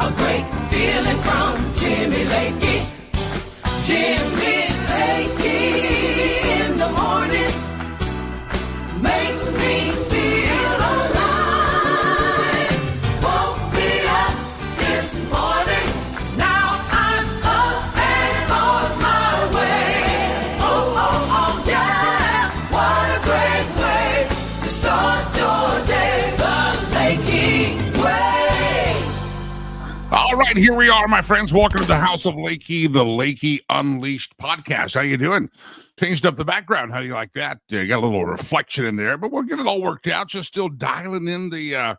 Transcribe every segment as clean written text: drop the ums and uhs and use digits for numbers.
a great feeling from Jimmy Lakey. Jimmy Lakey in the morning makes me feel alive. Woke me up this morning, now I'm up and on my way. Oh, yeah, what a great way to start your day, the Lakey way. All right, here we are, my friends. Welcome to the House of Lakey, the Lakey Unleashed podcast. How you doing? Changed up the background. How do you like that? You got a little reflection in there, but we'll get it all worked out. Just still dialing in the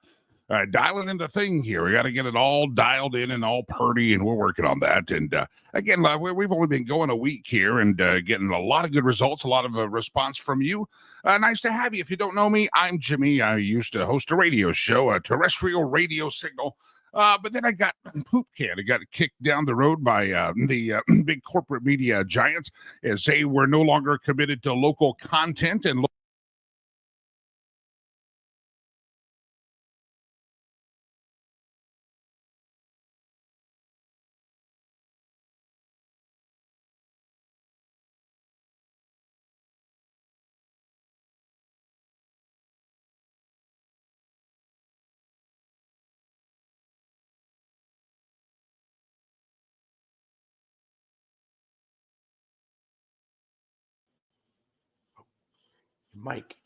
thing here. We got to get it all dialed in and all purdy, and we're working on that. And again, we've only been going a week here and getting a lot of good results, a lot of response from you. Nice to have you. If you don't know me, I'm Jimmy. I used to host a radio show, a terrestrial radio signal. But then I got poop can. I got kicked down the road by the big corporate media giants as they were no longer committed to local content and Mike.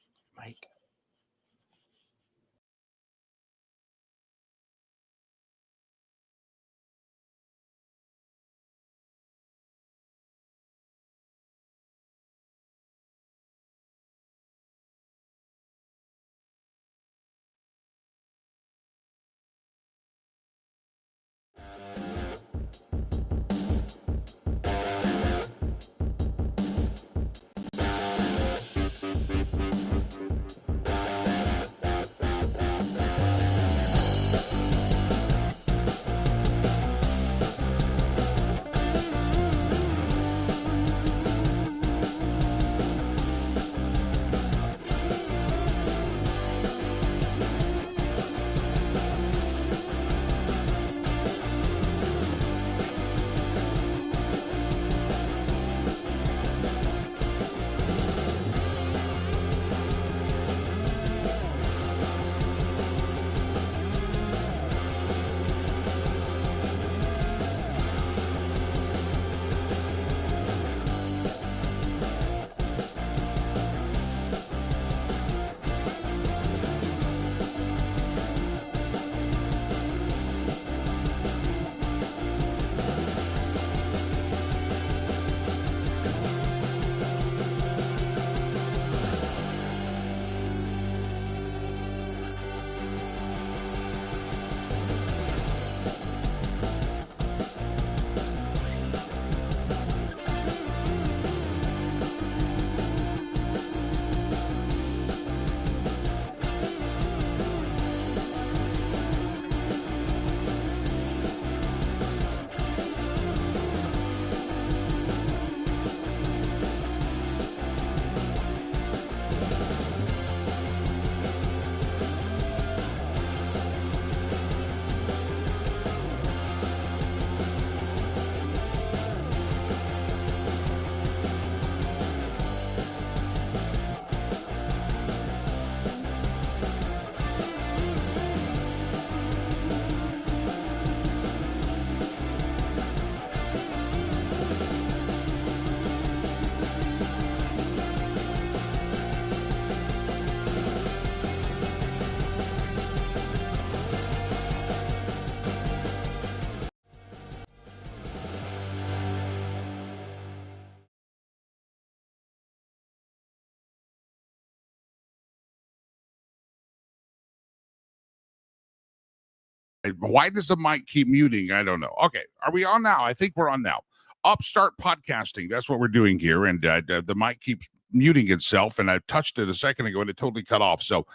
why does the mic keep muting? I don't know. Okay, are we on now? I think we're on now. Upstart podcasting. That's what we're doing here. And the mic keeps muting itself. And I touched it a second ago and it totally cut off. So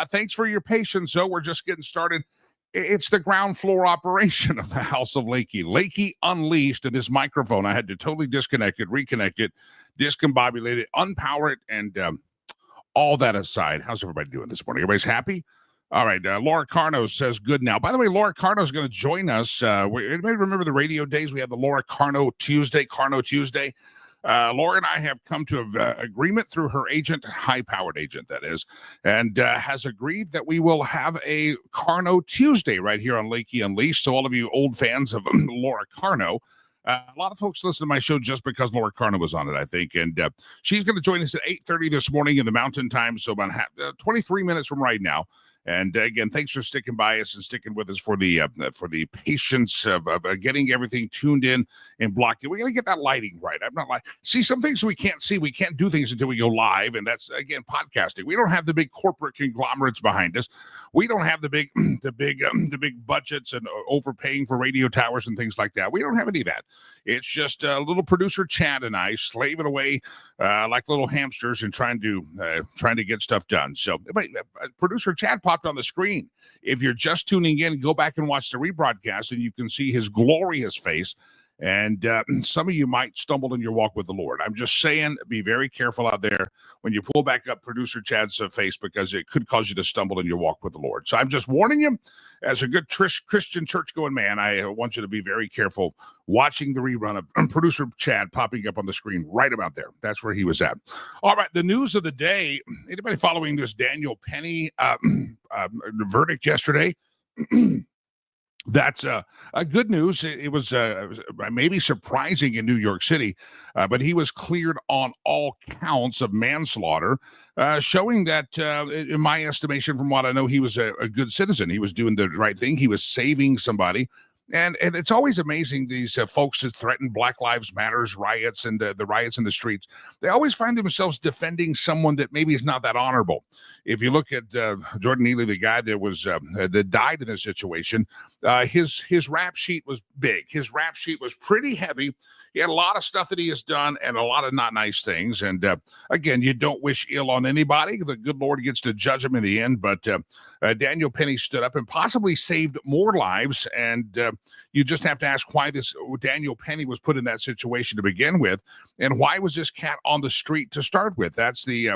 thanks for your patience. So we're just getting started. It's the ground floor operation of the House of Lakey. Lakey Unleashed. And this microphone, I had to totally disconnect it, reconnect it, discombobulate it, unpower it, and all that aside. How's everybody doing this morning? Everybody's happy? All right. Laura Carno says good now. By the way, Laura Carno is going to join us. Anybody remember the radio days? We had the Laura Carno Tuesday. Laura and I have come to an agreement through her agent, high-powered agent, that is, and has agreed that we will have a Carno Tuesday right here on Lakey Unleashed. So all of you old fans of Laura Carno, a lot of folks listen to my show just because Laura Carno was on it, I think. And she's going to join us at 8:30 this morning in the Mountain Time, so about 23 minutes from right now. And again, thanks for sticking by us and sticking with us for the patience of getting everything tuned in and blocked. We got to get that lighting right. I'm not like, see, some things we can't see. We can't do things until we go live, and that's again podcasting. We don't have the big corporate conglomerates behind us. We don't have the big budgets and overpaying for radio towers and things like that. We don't have any of that. It's just a little producer Chad and I slaving away like little hamsters and trying to get stuff done. So, producer Chad popped on the screen. If you're just tuning in, go back and watch the rebroadcast, and you can see his glorious face. And some of you might stumble in your walk with the Lord. I'm just saying, be very careful out there when you pull back up producer Chad's face, because it could cause you to stumble in your walk with the Lord. So I'm just warning you, as a good Christian church-going man, I want you to be very careful watching the rerun of producer Chad popping up on the screen right about there. That's where he was at. All right, the news of the day. Anybody following this Daniel Penny verdict yesterday? That's a good news. It was maybe surprising in New York City, but he was cleared on all counts of manslaughter, showing that, in my estimation, from what I know, he was a good citizen. He was doing the right thing. He was saving somebody. And it's always amazing, these folks that threaten Black Lives Matters riots and the riots in the streets. They always find themselves defending someone that maybe is not that honorable. If you look at Jordan Neely, the guy that died in this situation, his rap sheet was big. His rap sheet was pretty heavy. He had a lot of stuff that he has done and a lot of not nice things. And again, you don't wish ill on anybody. The good Lord gets to judge him in the end. But Daniel Penny stood up and possibly saved more lives. And you just have to ask why this Daniel Penny was put in that situation to begin with. And why was this cat on the street to start with? That's the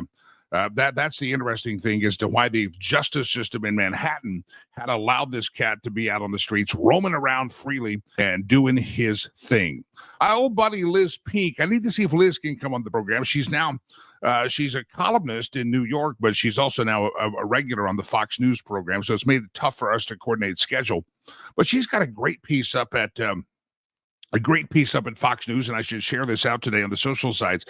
interesting thing as to why the justice system in Manhattan had allowed this cat to be out on the streets, roaming around freely and doing his thing. Our old buddy Liz Peek. I need to see if Liz can come on the program. She's now she's a columnist in New York, but she's also now a regular on the Fox News program. So it's made it tough for us to coordinate schedule. But she's got a great piece up at Fox News, and I should share this out today on the social sites.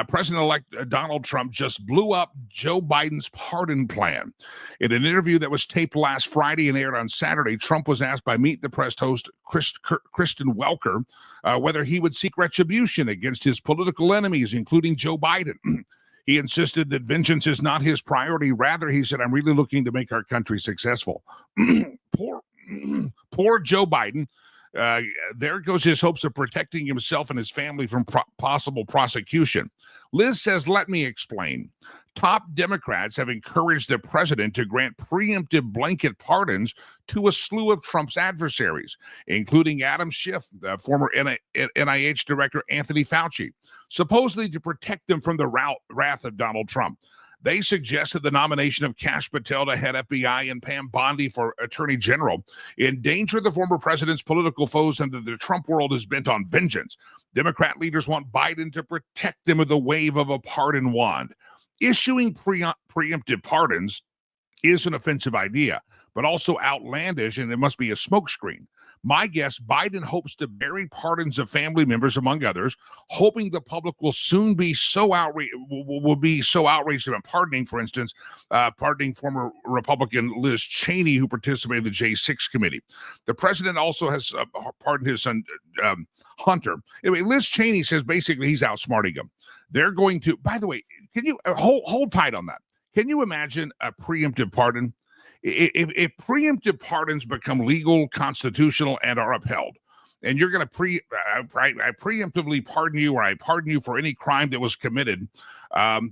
President-elect Donald Trump just blew up Joe Biden's pardon plan. In an interview that was taped last Friday and aired on Saturday, Trump was asked by Meet the Press host Kristen Welker whether he would seek retribution against his political enemies, including Joe Biden. He insisted that vengeance is not his priority. Rather, he said, "I'm really looking to make our country successful." Poor Joe Biden. There goes his hopes of protecting himself and his family from possible prosecution. Liz says, "Let me explain. Top Democrats have encouraged the president to grant preemptive blanket pardons to a slew of Trump's adversaries, including Adam Schiff, the former NIH director Anthony Fauci, supposedly to protect them from the wrath of Donald Trump. They suggested the nomination of Kash Patel to head FBI and Pam Bondi for Attorney General endanger the former president's political foes, and that the Trump world is bent on vengeance. Democrat leaders want Biden to protect them with a wave of a pardon wand. Issuing preemptive pardons is an offensive idea, but also outlandish, and it must be a smokescreen. My guess, Biden hopes to bury pardons of family members, among others, hoping the public will soon be so outraged about pardoning, for instance, pardoning former Republican Liz Cheney, who participated in the J6 committee. The president also has pardoned his son, Hunter. Anyway, Liz Cheney says basically he's outsmarting him. They're going to, by the way, can you hold tight on that? Can you imagine a preemptive pardon? If preemptive pardons become legal, constitutional, and are upheld, and you're going to I preemptively pardon you, or I pardon you for any crime that was committed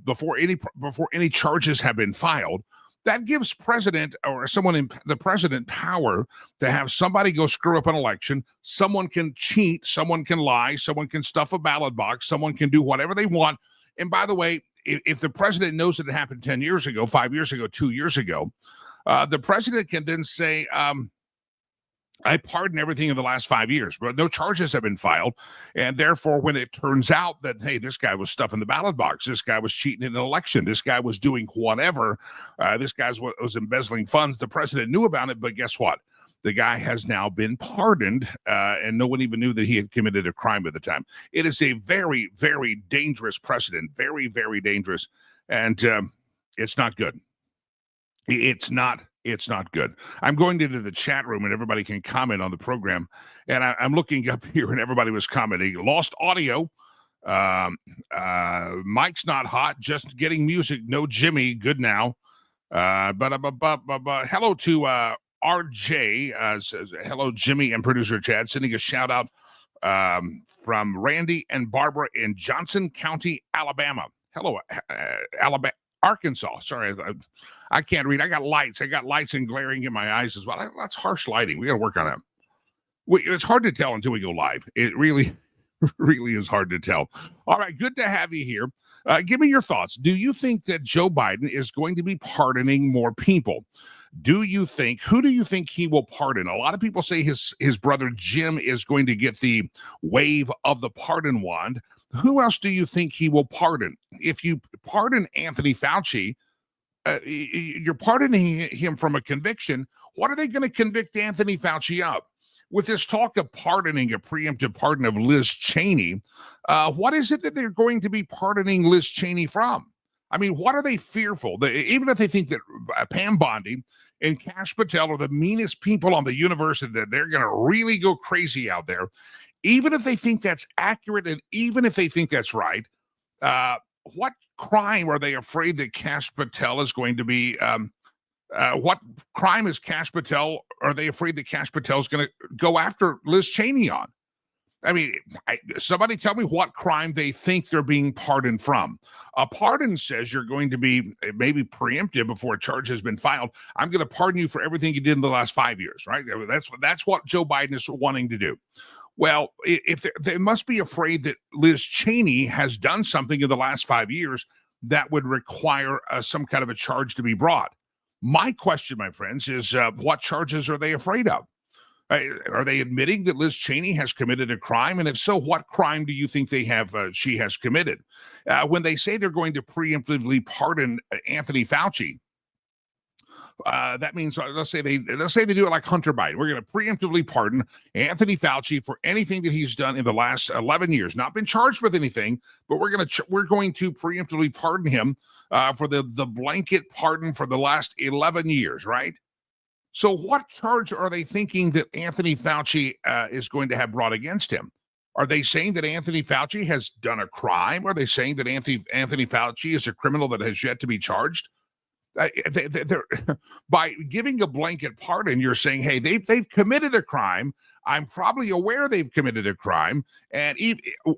before any charges have been filed, that gives president or someone in the president power to have somebody go screw up an election. Someone can cheat, someone can lie, someone can stuff a ballot box, someone can do whatever they want. And by the way, if the president knows that it happened 10 years ago, 5 years ago, 2 years ago, The president can then say, I pardon everything in the last 5 years, but no charges have been filed. And therefore, when it turns out that, hey, this guy was stuffing the ballot box, this guy was cheating in an election, this guy was doing whatever, this guy was embezzling funds, the president knew about it, but guess what? The guy has now been pardoned, and no one even knew that he had committed a crime at the time. It is a very, very dangerous precedent, very, very dangerous, and it's not good. It's not good. I'm going into the chat room and everybody can comment on the program. And I'm looking up here and everybody was commenting. Lost audio. Mike's not hot. Just getting music. No Jimmy. Good now. But hello to RJ. Says, hello, Jimmy and producer Chad. Sending a shout out from Randy and Barbara in Johnson County, Alabama. Hello, Alabama. Arkansas. Sorry, I can't read. I got lights and glaring in my eyes as well. That's harsh lighting. We got to work on that. It's hard to tell until we go live. It really, really is hard to tell. All right, good to have you here. Give me your thoughts. Do you think that Joe Biden is going to be pardoning more people? Who do you think he will pardon? A lot of people say his brother Jim is going to get the wave of the pardon wand. Who else do you think he will pardon? If you pardon Anthony Fauci, you're pardoning him from a conviction. What are they going to convict Anthony Fauci of? With this talk of pardoning, a preemptive pardon of Liz Cheney, what is it that they're going to be pardoning Liz Cheney from? I mean, what are they fearful? Even if they think that Pam Bondi and Kash Patel are the meanest people on the universe and that they're going to really go crazy out there, even if they think that's accurate and even if they think that's right, what crime are they afraid that Kash Patel is going to be? What crime is Kash Patel? Are they afraid that Kash Patel is going to go after Liz Cheney on? I mean, somebody tell me what crime they think they're being pardoned from. A pardon says you're going to be maybe preemptive before a charge has been filed. I'm going to pardon you for everything you did in the last 5 years, right? That's what Joe Biden is wanting to do. Well, if they must be afraid that Liz Cheney has done something in the last 5 years that would require some kind of a charge to be brought. My question, my friends, is what charges are they afraid of? Are they admitting that Liz Cheney has committed a crime? And if so, what crime do you think she has committed? When they say they're going to preemptively pardon Anthony Fauci, that means let's say they do it like Hunter Biden. We're going to preemptively pardon Anthony Fauci for anything that he's done in the last 11 years. Not been charged with anything, but we're going to preemptively pardon him for the blanket pardon for the last 11 years, right? So what charge are they thinking that Anthony Fauci is going to have brought against him? Are they saying that Anthony Fauci has done a crime? Are they saying that Anthony Fauci is a criminal that has yet to be charged? By giving a blanket pardon, you're saying, hey, they've committed a crime. I'm probably aware they've committed a crime, and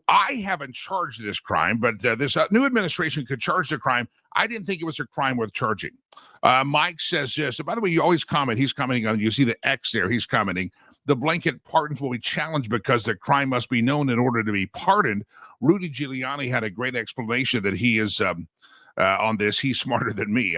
I haven't charged this crime, but this new administration could charge the crime. I didn't think it was a crime worth charging. Mike says yes. So by the way, you always comment. He's commenting on, you see the X there. He's commenting. The blanket pardons will be challenged because the crime must be known in order to be pardoned. Rudy Giuliani had a great explanation that he is on this. He's smarter than me.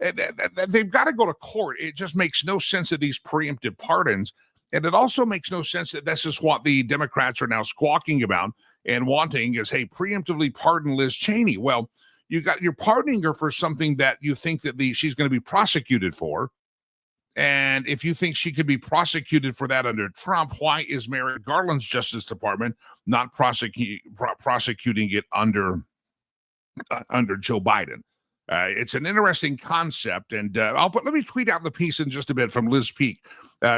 They've got to go to court. It just makes no sense of these preemptive pardons. And it also makes no sense that this is what the Democrats are now squawking about and wanting is, hey, preemptively pardon Liz Cheney. Well, you're pardoning her for something that you think that she's going to be prosecuted for. And if you think she could be prosecuted for that under Trump, why is Merrick Garland's Justice Department not prosecuting it under Joe Biden? It's an interesting concept, and let me tweet out the piece in just a bit from Liz Peek.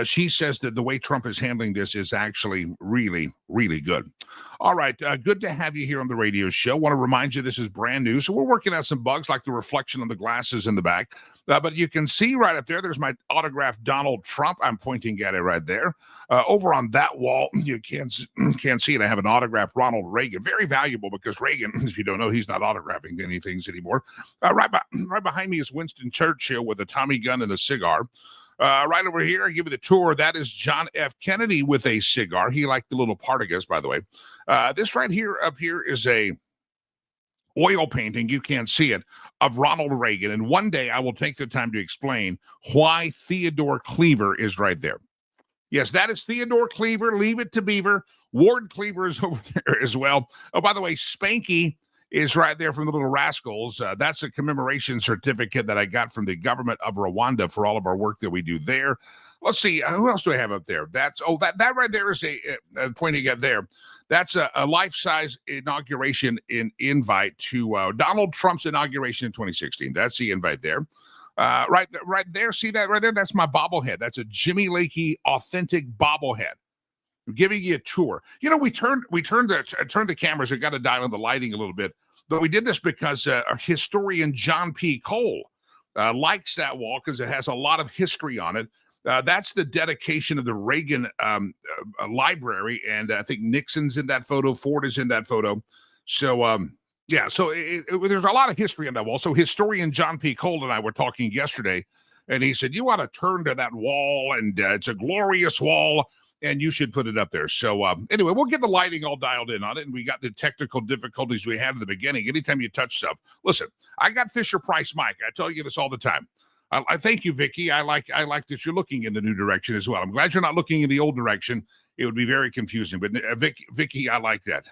She says that the way Trump is handling this is actually really, really good. All right, good to have you here on the radio show. Want to remind you this is brand new, so we're working out some bugs like the reflection on the glasses in the back. But you can see right up there, there's my autographed Donald Trump. I'm pointing at it right there. Over on that wall, you can't see it. I have an autographed Ronald Reagan. Very valuable because Reagan, if you don't know, he's not autographing anything anymore. Right behind me is Winston Churchill with a Tommy gun and a cigar. Right over here, I give you the tour. That is John F. Kennedy with a cigar. He liked the little Partagas, by the way. This right here up here is a oil painting, you can't see it, of Ronald Reagan. And one day I will take the time to explain why Theodore Cleaver is right there. Yes, that is Theodore Cleaver. Leave it to Beaver. Ward Cleaver is over there as well. Oh, by the way, Spanky is right there from the Little Rascals. That's a commemoration certificate that I got from the government of Rwanda for all of our work that we do there. Let's see, who else do I have up there? That right there is pointing at there. That's a life-size inauguration invite to Donald Trump's inauguration in 2016. That's the invite there. Right there. See that right there? That's my bobblehead. That's a Jimmy Lakey authentic bobblehead. I'm giving you a tour. You know, we turned the cameras. We got to dial in the lighting a little bit, but we did this because historian John P. Cole likes that wall because it has a lot of history on it. That's the dedication of the Reagan library, and I think Nixon's in that photo. Ford is in that photo. So. Yeah, so there's a lot of history on that wall. So historian John P. Cole and I were talking yesterday, and he said, you ought to turn to that wall, and it's a glorious wall, and you should put it up there. So anyway, we'll get the lighting all dialed in on it, and we got the technical difficulties we had in the beginning. Anytime you touch stuff, listen, I got Fisher-Price mic. I tell you this all the time. I thank you, Vicky. I like that you're looking in the new direction as well. I'm glad you're not looking in the old direction. It would be very confusing. But Vicky, I like that.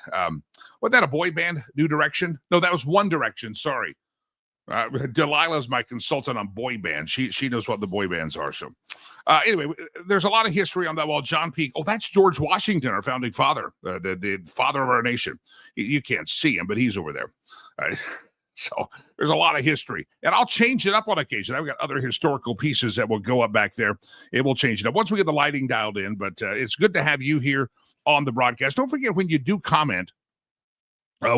Was that a boy band, New Direction? No, that was One Direction. Sorry. Delilah's my consultant on boy bands. She knows what the boy bands are. So anyway, there's a lot of history on that wall. John P. Oh, that's George Washington, our founding father, the father of our nation. You can't see him, but he's over there. So there's a lot of history, and I'll change it up on occasion. I've got other historical pieces that will go up back there. It will change it up once we get the lighting dialed in, but it's good to have you here on the broadcast. Don't forget, when you do comment,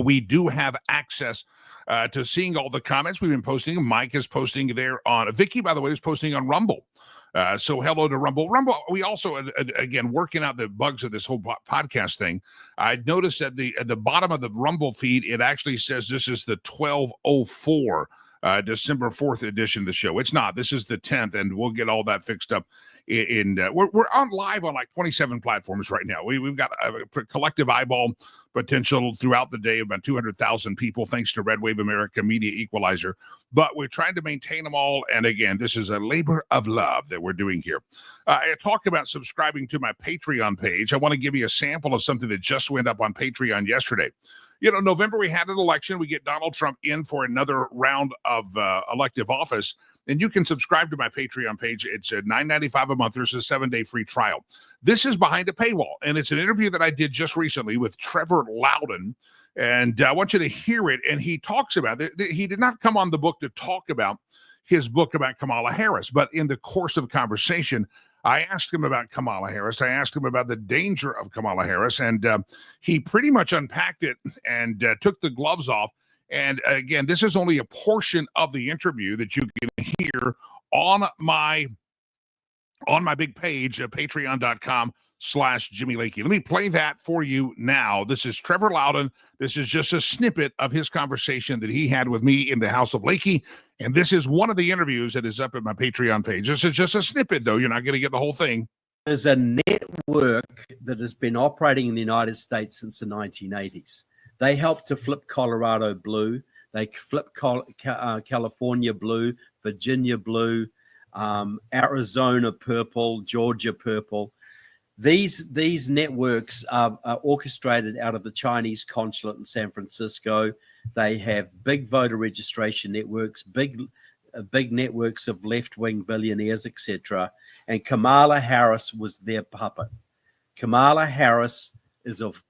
we do have access to seeing all the comments we've been posting. Mike is posting there on Vicky, by the way, is posting on Rumble. So hello to Rumble. We also, again, working out the bugs of this whole podcast thing. I noticed at the bottom of the Rumble feed, it actually says this is the 1204 December 4th edition of the show. It's not. This is the 10th, and we'll get all that fixed up. We're on live on like 27 platforms right now. We've got a collective eyeball potential throughout the day of about 200,000 people, thanks to Red Wave America Media Equalizer. But we're trying to maintain them all. And again, this is a labor of love that we're doing here. I talked about subscribing to my Patreon page. I want to give you a sample of something that just went up on Patreon yesterday. You know, November, we had an election. We get Donald Trump in for another round of elective office. And you can subscribe to my Patreon page. It's $9.95 a month. There's a 7-day free trial. This is behind a paywall, and it's an interview that I did just recently with Trevor Loudon, and I want you to hear it. And he talks about it. He did not come on the book to talk about his book about Kamala Harris, but in the course of conversation, I asked him about Kamala Harris. I asked him about the danger of Kamala Harris, and he pretty much unpacked it and took the gloves off. And again, this is only a portion of the interview that you can hear on my big page at patreon.com/Jimmy Lakey. Let me play that for you now. This is Trevor Loudon. This is just a snippet of his conversation that he had with me in the House of Lakey. And this is one of the interviews that is up at my Patreon page. This is just a snippet, though. You're not going to get the whole thing. There's a network that has been operating in the United States since the 1980s. They helped to flip Colorado blue. They flipped California blue, Virginia blue, Arizona purple, Georgia purple. These networks are orchestrated out of the Chinese consulate in San Francisco. They have big voter registration networks, big networks of left-wing billionaires, etc. And Kamala Harris was their puppet. Kamala Harris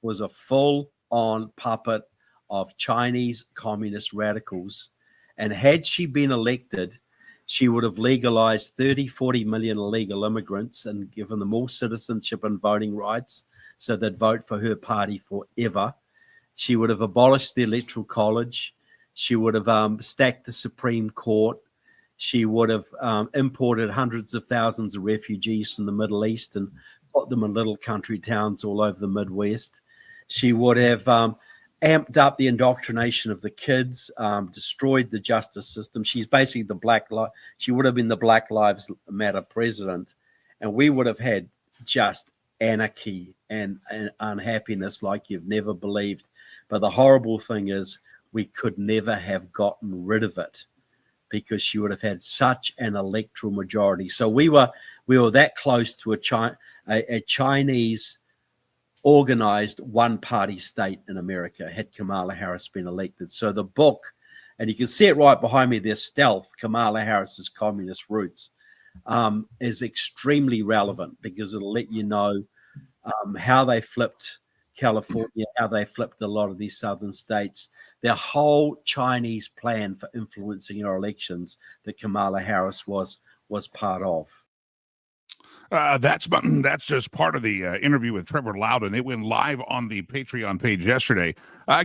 was a full-on puppet of Chinese communist radicals. And had she been elected, she would have legalized 40 million illegal immigrants and given them all citizenship and voting rights so they'd vote for her party forever. She would have abolished the Electoral College. She would have stacked the Supreme Court. She would have imported hundreds of thousands of refugees from the Middle East and put them in little country towns all over the Midwest. She would have amped up the indoctrination of the kids, destroyed the justice system. She's basically she would have been the Black Lives Matter president, and we would have had just anarchy and unhappiness like you've never believed. But the horrible thing is, we could never have gotten rid of it because she would have had such an electoral majority. So we were that close to a Chinese organized one-party state in America had Kamala Harris been elected. So the book, and you can see it right behind me there, Stealth, Kamala Harris's Communist Roots, is extremely relevant because it'll let you know how they flipped California, how they flipped a lot of these southern states, their whole Chinese plan for influencing our elections that Kamala Harris was part of. That's just part of the interview with Trevor Loudon. It went live on the Patreon page yesterday.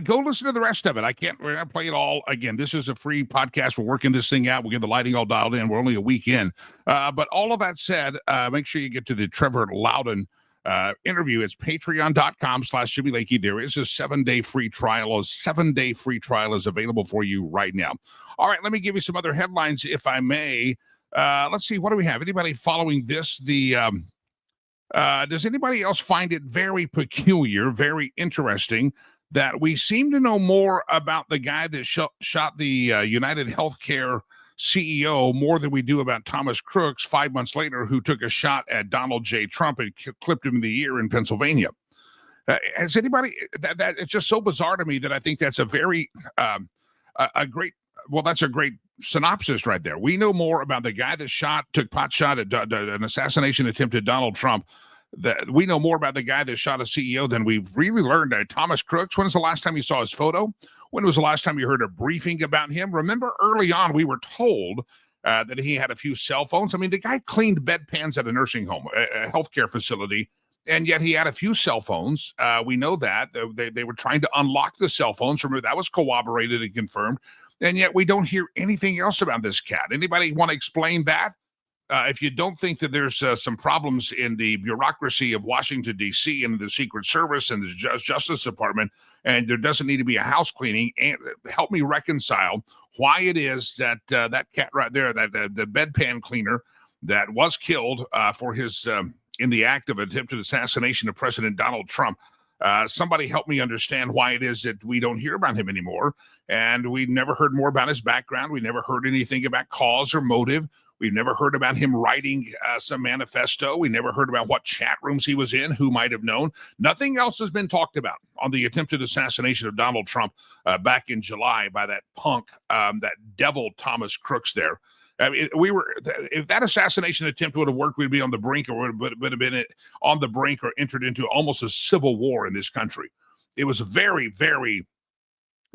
Go listen to the rest of it. We're not play it all again. This is a free podcast. We're working this thing out. We'll get the lighting all dialed in. We're only a week in. But all of that said, make sure you get to the Trevor Loudon interview. It's patreon.com/Jimmy Lakey. There is a 7-day free trial. A 7-day free trial is available for you right now. All right, let me give you some other headlines, if I may. Let's see. What do we have? Anybody following this? Does anybody else find it very peculiar, very interesting that we seem to know more about the guy that shot the United Healthcare CEO more than we do about Thomas Crooks 5 months later, who took a shot at Donald J. Trump and clipped him in the ear in Pennsylvania? Has anybody that it's just so bizarre to me that I think that's a very that's a great synopsis right there. We know more about the guy that took pot shot at an assassination attempt at Donald Trump. We know more about the guy that shot a CEO than we've really learned. Thomas Crooks, when's the last time you saw his photo? When was the last time you heard a briefing about him? Remember early on, we were told that he had a few cell phones. I mean, the guy cleaned bedpans at a nursing home, a healthcare facility, and yet he had a few cell phones. We know that. They were trying to unlock the cell phones. Remember, that was corroborated and confirmed. And yet we don't hear anything else about this cat. Anybody want to explain that? If you don't think that there's some problems in the bureaucracy of Washington, D.C. and the Secret Service and the Justice Department, and there doesn't need to be a house cleaning, help me reconcile why it is that that cat right there, that the bedpan cleaner that was killed for his in the act of attempted assassination of President Donald Trump. Somebody help me understand why it is that we don't hear about him anymore. And we never heard more about his background. We never heard anything about cause or motive. We've never heard about him writing some manifesto. We never heard about what chat rooms he was in, who might have known. Nothing else has been talked about on the attempted assassination of Donald Trump back in July by that punk, that devil Thomas Crooks there. I mean, if that assassination attempt would have worked, we'd be on the brink, or would have been on the brink, or entered into almost a civil war in this country. It was a very, very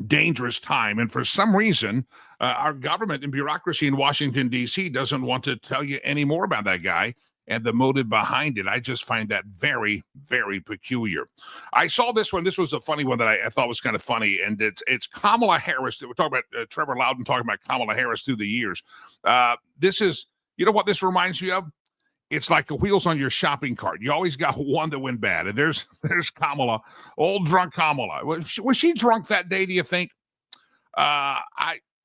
dangerous time, and for some reason, our government and bureaucracy in Washington, D.C. doesn't want to tell you any more about that guy and the motive behind it. I just find that very, very peculiar. I saw this one. This was a funny one that I thought was kind of funny, and it's Kamala Harris. We're talking about Trevor Loudon talking about Kamala Harris through the years. This is, you know what this reminds me of? It's like the wheels on your shopping cart. You always got one that went bad, and there's Kamala, old drunk Kamala. Was she drunk that day, do you think?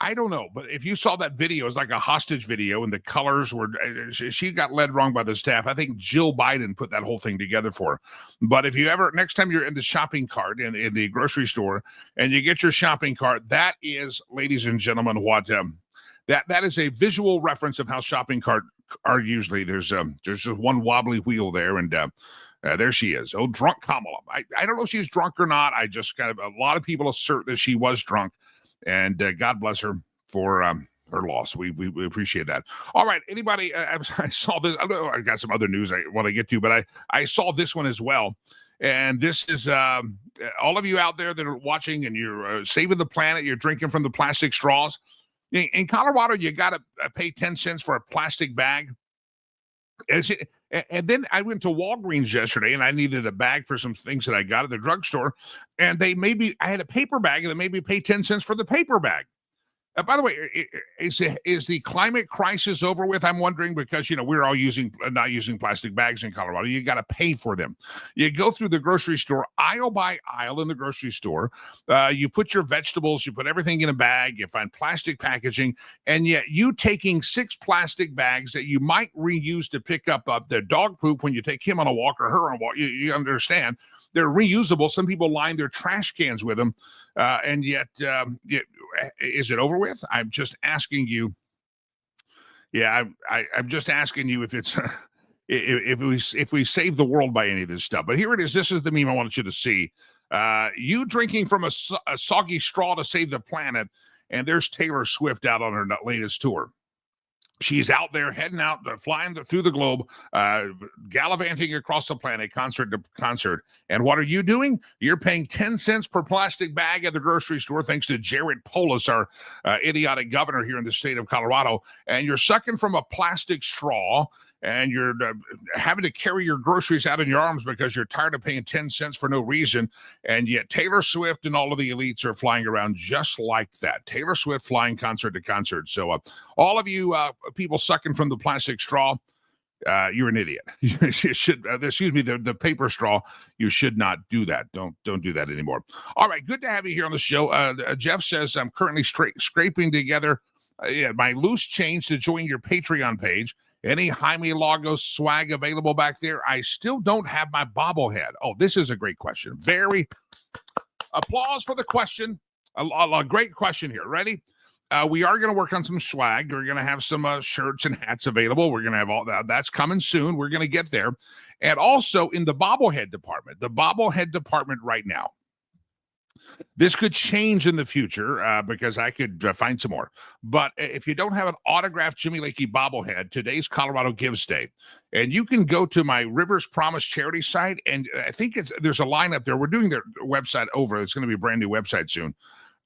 I don't know, but if you saw that video, it's like a hostage video, and the colors were, she got led wrong by the staff. I think Jill Biden put that whole thing together for her. But if you ever, next time you're in the shopping cart in the grocery store and you get your shopping cart, that is, ladies and gentlemen, what that is a visual reference of how shopping cart are usually. There's just one wobbly wheel there, and there she is. Oh, drunk Kamala. I don't know if she's drunk or not. I just a lot of people assert that she was drunk. And God bless her for her loss. We appreciate that. All right. Anybody? I saw this. I got some other news I want to get to, but I saw this one as well. And this is all of you out there that are watching, and you're saving the planet. You're drinking from the plastic straws. In Colorado, you got to pay 10 cents for a plastic bag. And then I went to Walgreens yesterday, and I needed a bag for some things that I got at the drugstore. And I had a paper bag, and they made me pay 10 cents for the paper bag. By the way, is the climate crisis over with? I'm wondering, because, we're all not using plastic bags in Colorado. You got to pay for them. You go through the grocery store, aisle by aisle in the grocery store. You put your vegetables, you put everything in a bag, you find plastic packaging, and yet you taking 6 plastic bags that you might reuse to pick up the dog poop when you take him on a walk or her on a walk. You understand? they're reusable. Some people line their trash cans with them, and yet, is it over with? I'm just asking you. Yeah, I'm just asking you if it's if we save the world by any of this stuff. But here it is. This is the meme I wanted you to see. You drinking from a soggy straw to save the planet, and there's Taylor Swift out on her latest tour. She's out there heading out, flying through the globe, gallivanting across the planet, concert to concert. And what are you doing? You're paying 10 cents per plastic bag at the grocery store, thanks to Jared Polis, our idiotic governor here in the state of Colorado. And you're sucking from a plastic straw, and you're having to carry your groceries out in your arms because you're tired of paying 10 cents for no reason. And yet Taylor Swift and all of the elites are flying around just like that. Taylor Swift flying concert to concert. So all of you people sucking from the plastic straw, you're an idiot. You should, excuse me, the paper straw. You should not do that. Don't do that anymore. All right, good to have you here on the show. Jeff says, I'm currently scraping together my loose change to join your Patreon page. Any Jaime Lagos swag available back there? I still don't have my bobblehead. Oh, this is a great question. Very applause for the question. A great question here. Ready? We are going to work on some swag. We're going to have some shirts and hats available. We're going to have all that. That's coming soon. We're going to get there. And also in the bobblehead department right now. This could change in the future because I could find some more. But if you don't have an autographed Jimmy Lakey bobblehead, today's Colorado Gives Day. And you can go to my Rivers Promise charity site. And I think there's a line up there. We're doing their website over. It's going to be a brand new website soon.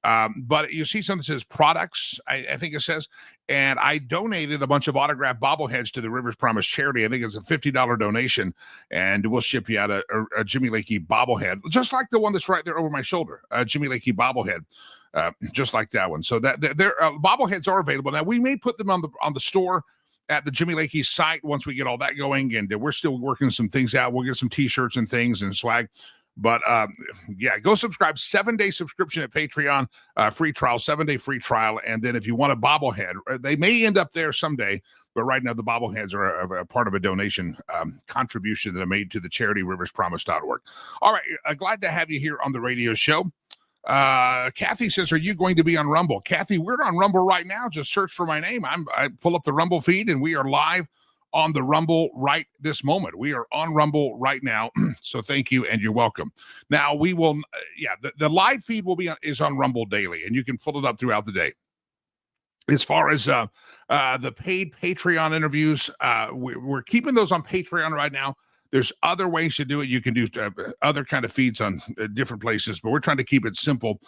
But you see something that says products, I think it says, and I donated a bunch of autographed bobbleheads to the Rivers Promise charity. I think it's a $50 donation, and we'll ship you out a Jimmy Lakey bobblehead, just like the one that's right there over my shoulder, Jimmy Lakey bobblehead, just like that one. So that their bobbleheads are available now. We may put them on the store at the Jimmy Lakey site once we get all that going, and we're still working some things out. We'll get some T-shirts and things and swag. But yeah, go subscribe. 7-day subscription at Patreon, free trial, 7-day free trial. And then if you want a bobblehead, they may end up there someday. But right now, the bobbleheads are a part of a donation contribution that I made to the charity riverspromise.org. All right. Glad to have you here on the radio show. Kathy says, are you going to be on Rumble? Kathy, we're on Rumble right now. Just search for my name. I pull up the Rumble feed, and we are live on the Rumble right this moment. We are on Rumble right now. So thank you, and you're welcome. Now we will, the live feed is on Rumble daily, and you can pull it up throughout the day. As far as the paid Patreon interviews, we're keeping those on Patreon right now. There's other ways to do it. You can do other kind of feeds on different places, but we're trying to keep it simple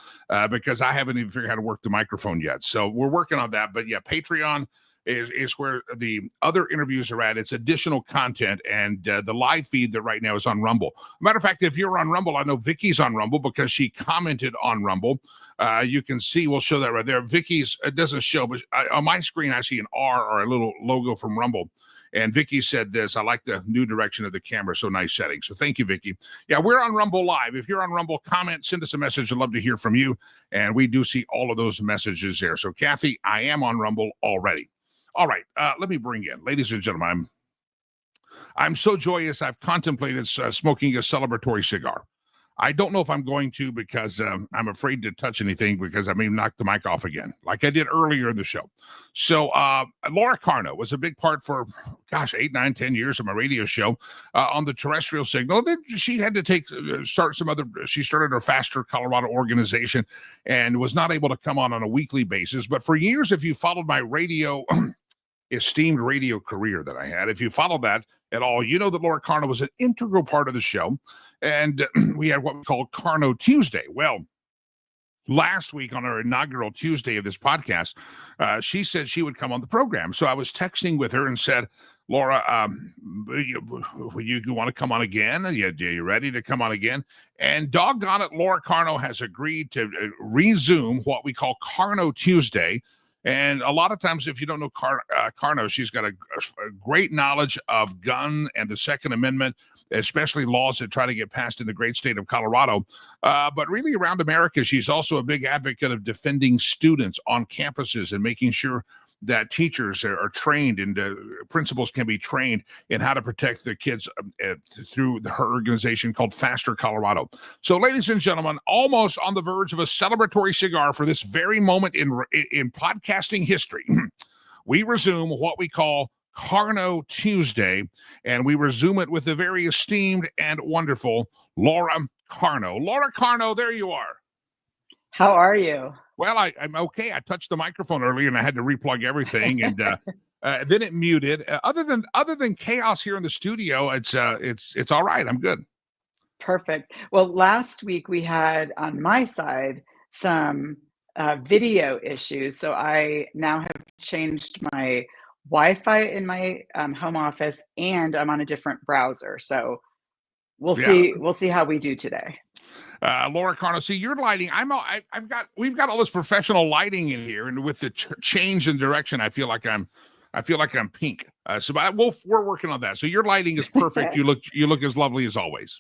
because I haven't even figured out how to work the microphone yet. So we're working on that. But yeah, Patreon is where the other interviews are at. It's additional content, and the live feed that right now is on Rumble. Matter of fact, if you're on Rumble, I know Vicky's on Rumble because she commented on Rumble. You can see, we'll show that right there. Vicky's, it doesn't show, but on my screen, I see an R or a little logo from Rumble. And Vicky said this, I like the new direction of the camera, so nice setting. So thank you, Vicky. Yeah, we're on Rumble Live. If you're on Rumble, comment, send us a message. I'd love to hear from you. And we do see all of those messages there. So Kathy, I am on Rumble already. All right, let me bring in, ladies and gentlemen, I'm so joyous I've contemplated smoking a celebratory cigar. I don't know if I'm going to because I'm afraid to touch anything because I may knock the mic off again, like I did earlier in the show. So Laura Carno was a big part for, 8, 9, 10 years of my radio show on the terrestrial signal. Then she had to start some other, she started her Faster Colorado organization and was not able to come on a weekly basis. But for years, if you followed my radio esteemed radio career that I had, if you follow that at all, you know that Laura Carno was an integral part of the show. And we had what we call Carno Tuesday. Well, last week on our inaugural Tuesday of this podcast, she said she would come on the program. So I was texting with her and said, Laura, you want to come on again? Are you ready to come on again? And doggone it, Laura Carno has agreed to resume what we call Carno Tuesday. And a lot of times, if you don't know Carno, she's got a great knowledge of gun and the Second Amendment, especially laws that try to get passed in the great state of Colorado. But really around America, she's also a big advocate of defending students on campuses and making sure that teachers are trained and principals can be trained in how to protect their kids through her organization called Faster Colorado. So, ladies and gentlemen, almost on the verge of a celebratory cigar for this very moment in podcasting history, we resume what we call Carno Tuesday, and we resume it with the very esteemed and wonderful Laura Carno. Laura Carno, there you are. How are you? Well, I'm okay. I touched the microphone earlier and I had to replug everything, and then it muted. Other than chaos here in the studio, it's all right. I'm good. Perfect. Well, last week we had on my side some video issues, so I now have changed my Wi-Fi in my home office, and I'm on a different browser. So we'll see how we do today. Laura Carno, see your lighting. We've got all this professional lighting in here, and with the change in direction, I feel like I'm pink. But we're working on that. So your lighting is perfect. You look as lovely as always.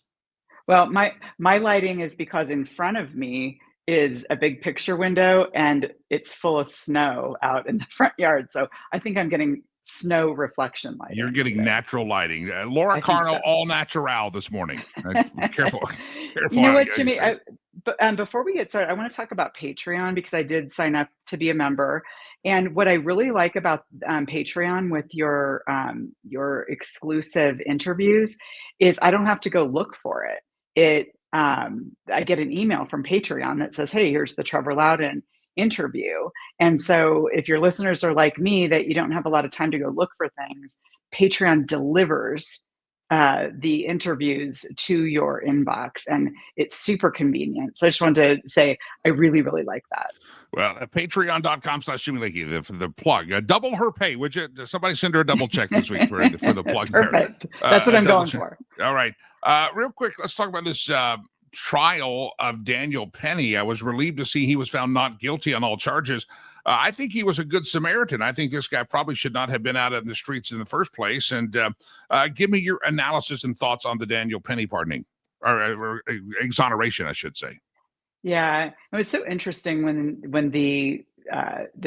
Well, my lighting is because in front of me is a big picture window, and it's full of snow out in the front yard. So I think I'm getting snow reflection lighting. You're getting natural lighting. Laura Carno, so. All natural this morning. Careful. You know what, Jimmy? Before we get started, I want to talk about Patreon, because I did sign up to be a member. And what I really like about Patreon with your exclusive interviews is I don't have to go look for it. I get an email from Patreon that says, "Hey, here's the Trevor Loudon interview." And so if your listeners are like me, that you don't have a lot of time to go look for things, Patreon delivers the interviews to your inbox, and it's super convenient. So I just wanted to say I really, really like that. Well, patreon.com/Jimmy Lakey, the plug. Double her pay, would you? Somebody send her a double check this week for the plug. Perfect. That's what I'm going for. All right. Real quick, let's talk about this trial of Daniel Penny. I was relieved to see he was found not guilty on all charges. I think he was a good Samaritan. I think this guy probably should not have been out in the streets in the first place. And give me your analysis and thoughts on the Daniel Penny pardoning, or exoneration, I should say. Yeah, it was so interesting when the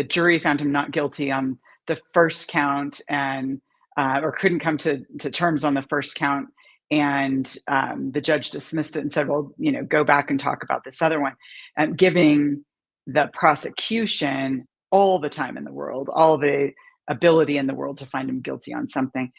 jury found him not guilty on the first count, and or couldn't come to terms on the first count. And the judge dismissed it and said, well, go back and talk about this other one, giving the prosecution all the time in the world, all the ability in the world to find him guilty on something.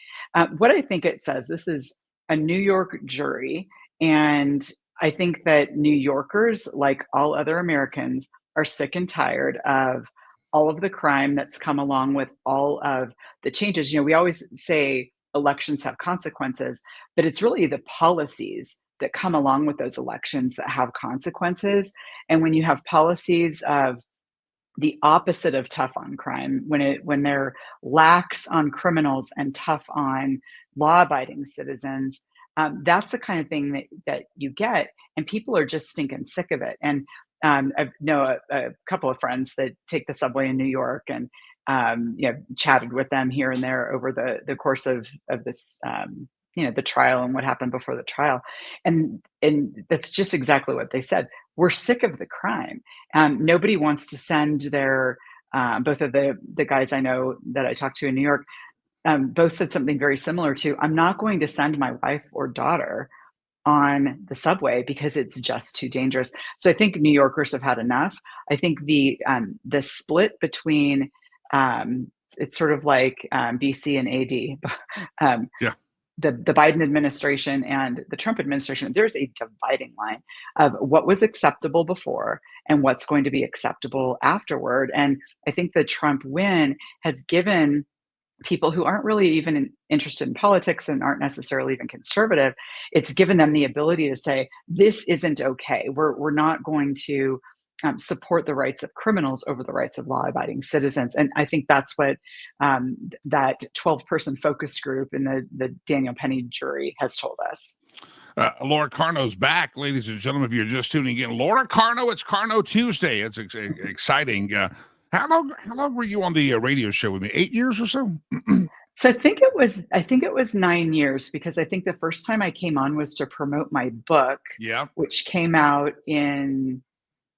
What I think it says, this is a New York jury, and I think that New Yorkers, like all other Americans, are sick and tired of all of the crime that's come along with all of the changes. We always say elections have consequences, but it's really the policies that come along with those elections that have consequences. And when you have policies of the opposite of tough on crime, when they're lax on criminals and tough on law-abiding citizens, that's the kind of thing that you get, and people are just stinking sick of it. And I know a couple of friends that take the subway in New York, and chatted with them here and there over the course of this, the trial and what happened before the trial. And that's just exactly what they said. We're sick of the crime. Nobody wants to send their, both of the guys I know that I talked to in New York, both said something very similar to, I'm not going to send my wife or daughter on the subway because it's just too dangerous. So I think New Yorkers have had enough. I think the split between, it's sort of like BC and AD. The Biden administration and the Trump administration, there's a dividing line of what was acceptable before and what's going to be acceptable afterward. And I think the Trump win has given people who aren't really even interested in politics and aren't necessarily even conservative, it's given them the ability to say, this isn't okay. We're not going to support the rights of criminals over the rights of law-abiding citizens. And I think that's what that 12-person focus group in the Daniel Penny jury has told us. Laura Carno's back, ladies and gentlemen, if you're just tuning in. Laura Carno, it's Carno Tuesday. It's exciting. How long were you on the radio show with me? 8 years or so? So I think it was 9 years, because I think the first time I came on was to promote my book, which came out in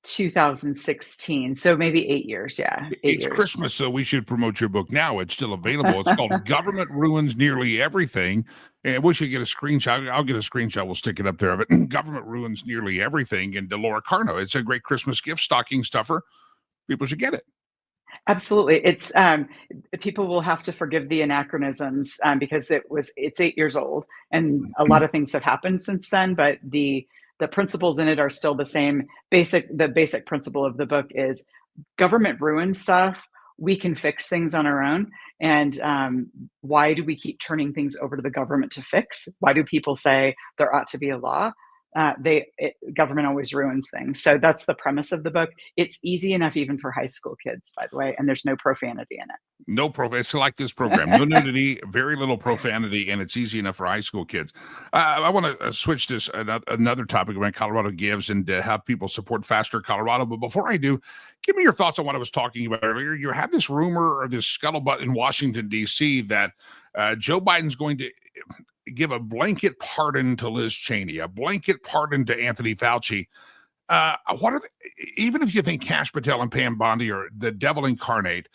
2016. So maybe 8 years. Yeah, 8 years. It's Christmas, so we should promote your book now. It's still available. It's called Government Ruins Nearly Everything. And we should get a screenshot. I'll get a screenshot. We'll stick it up there of it. Government Ruins Nearly Everything. And Delora Carno. It's a great Christmas gift, stocking stuffer. People should get it. Absolutely. It's people will have to forgive the anachronisms because it's 8 years old and a lot of things have happened since then, but the principles in it are still the same. The basic principle of the book is government ruins stuff. We can fix things on our own. And why do we keep turning things over to the government to fix? Why do people say there ought to be a law? Government always ruins things. So that's the premise of the book. It's easy enough even for high school kids, by the way, and there's no profanity in it. No profanity. It's like this program. No nudity, very little profanity, and it's easy enough for high school kids. I want to switch this another topic about Colorado Gives and have people support Faster Colorado. But before I do, give me your thoughts on what I was talking about earlier. You have this rumor or this scuttlebutt in Washington, D.C. that Joe Biden's going to give a blanket pardon to Liz Cheney, a blanket pardon to Anthony Fauci. Even if you think Kash Patel and Pam Bondi are the devil incarnate,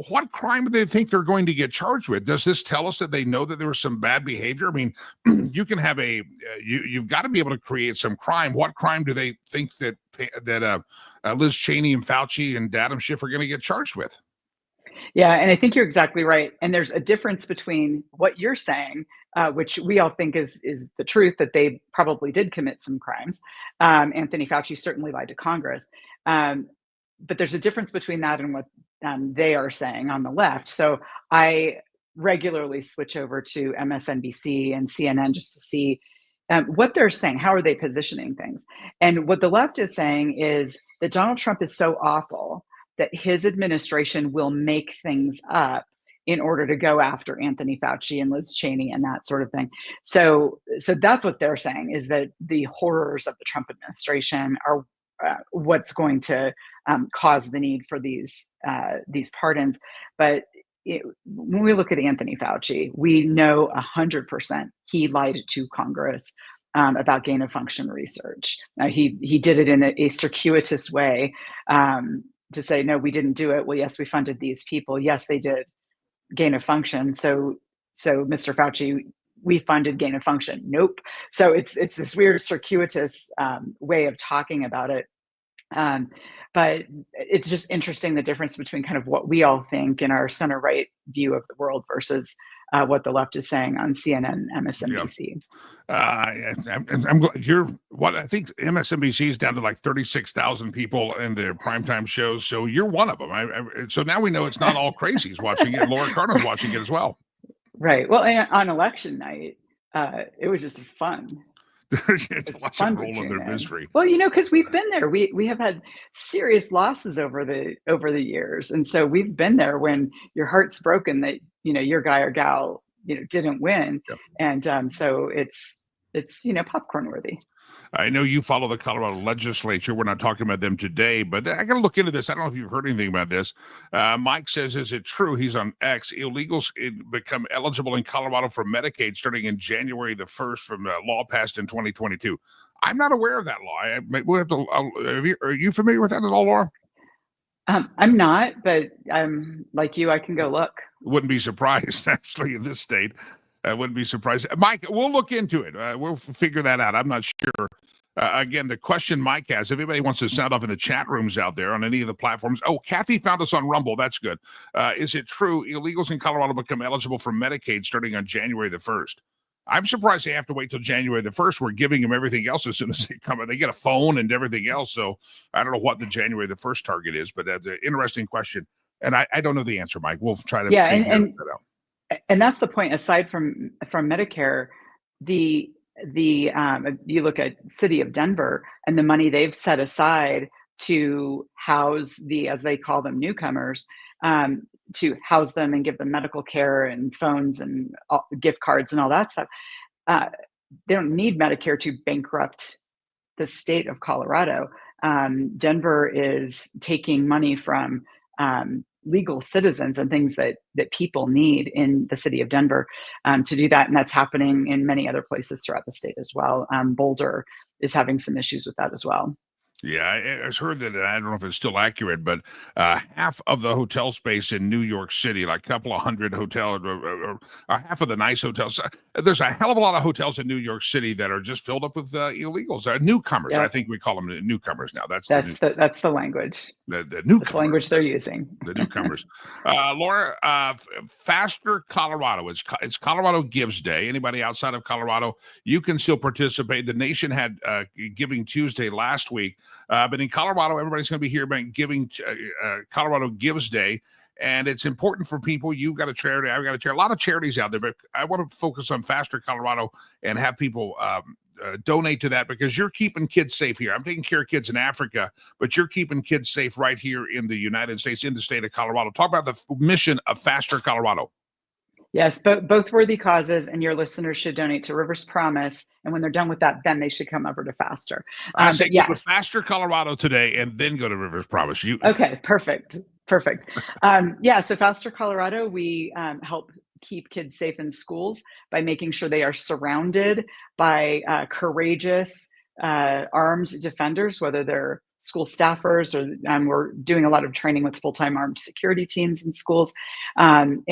what crime do they think they're going to get charged with? Does this tell us that they know that there was some bad behavior? I mean, you can have you've got to be able to create some crime. What crime do they think that Liz Cheney and Fauci and Adam Schiff are going to get charged with? Yeah, and I think you're exactly right. And there's a difference between what you're saying, which we all think is the truth, that they probably did commit some crimes. Anthony Fauci certainly lied to Congress. But there's a difference between that and what they are saying on the left. So I regularly switch over to MSNBC and CNN just to see what they're saying. How are they positioning things? And what the left is saying is that Donald Trump is so awful that his administration will make things up in order to go after Anthony Fauci and Liz Cheney and that sort of thing. So that's what they're saying, is that the horrors of the Trump administration are what's going to cause the need for these pardons. But when we look at Anthony Fauci, we know 100% he lied to Congress about gain of function research. Now, he did it in a circuitous way. To say, no, we didn't do it. Well, yes, we funded these people. Yes, they did gain of function. So Mr. Fauci, we funded gain of function. Nope. So it's this weird circuitous way of talking about it. But it's just interesting, the difference between kind of what we all think in our center right view of the world versus what the left is saying on CNN, MSNBC. I'm you're what I think MSNBC is down to like 36,000 people in their primetime shows. So you're one of them. So now we know it's not all crazies watching it. Laura Carter's watching it as well. Right. Well, and on election night, it was just fun. It's fun to roll in their mystery. Well, because we've been there. We have had serious losses over the years, and so we've been there when your heart's broken that your guy or gal didn't win, yep. And so it's popcorn worthy. I know you follow the Colorado legislature. We're not talking about them today, but I got to look into this. I don't know if you've heard anything about this. Mike says, is it true? He's on X. Illegals become eligible in Colorado for Medicaid starting in January the 1st from a law passed in 2022. I'm not aware of that law. We'll have to, are you familiar with that at all, Laura? I'm not, but I'm like you. I can go look. Wouldn't be surprised, actually, in this state. I wouldn't be surprised. Mike, we'll look into it. We'll figure that out. I'm not sure. Again, the question Mike has, if anybody wants to sound off in the chat rooms out there on any of the platforms. Oh, Kathy found us on Rumble. That's good. Is it true illegals in Colorado become eligible for Medicaid starting on January the 1st? I'm surprised they have to wait till January the 1st. We're giving them everything else as soon as they come in. They get a phone and everything else. So I don't know what the January the 1st target is, but that's an interesting question. And I don't know the answer, Mike. We'll try to figure that out. And that's the point. Aside from Medicare, you look at City of Denver and the money they've set aside to house as they call them, newcomers, to house them and give them medical care and phones and gift cards and all that stuff. They don't need Medicare to bankrupt the state of Colorado. Denver is taking money from legal citizens and things that people need in the city of Denver to do that. And that's happening in many other places throughout the state as well. Boulder is having some issues with that as well. Yeah, I heard that. I don't know if it's still accurate, but half of the hotel space in New York City, like a couple of hundred hotels, or half of the nice hotels. There's a hell of a lot of hotels in New York City that are just filled up with illegals, newcomers. I Yep. think we call them newcomers now. That's That's the language. the That's the newcomers. language they're using. The newcomers. Laura, Faster Colorado. It's Colorado Gives Day. Anybody outside of Colorado, you can still participate. The nation had Giving Tuesday last week, but in Colorado, everybody's going to be here about Colorado Gives Day. And it's important for people. You've got a charity. I've got a charity. A lot of charities out there, but I want to focus on Faster Colorado and have people donate to that, because you're keeping kids safe here. I'm taking care of kids in Africa, but you're keeping kids safe right here in the United States, in the state of Colorado. Talk about the mission of Faster Colorado. Yes, both worthy causes, and your listeners should donate to Rivers Promise. And when they're done with that, then they should come over to Faster. I say go to Faster Colorado today, and then go to Rivers Promise. Okay, perfect. So Faster Colorado, we help keep kids safe in schools by making sure they are surrounded by courageous armed defenders, whether they're school staffers or we're doing a lot of training with full-time armed security teams in schools. And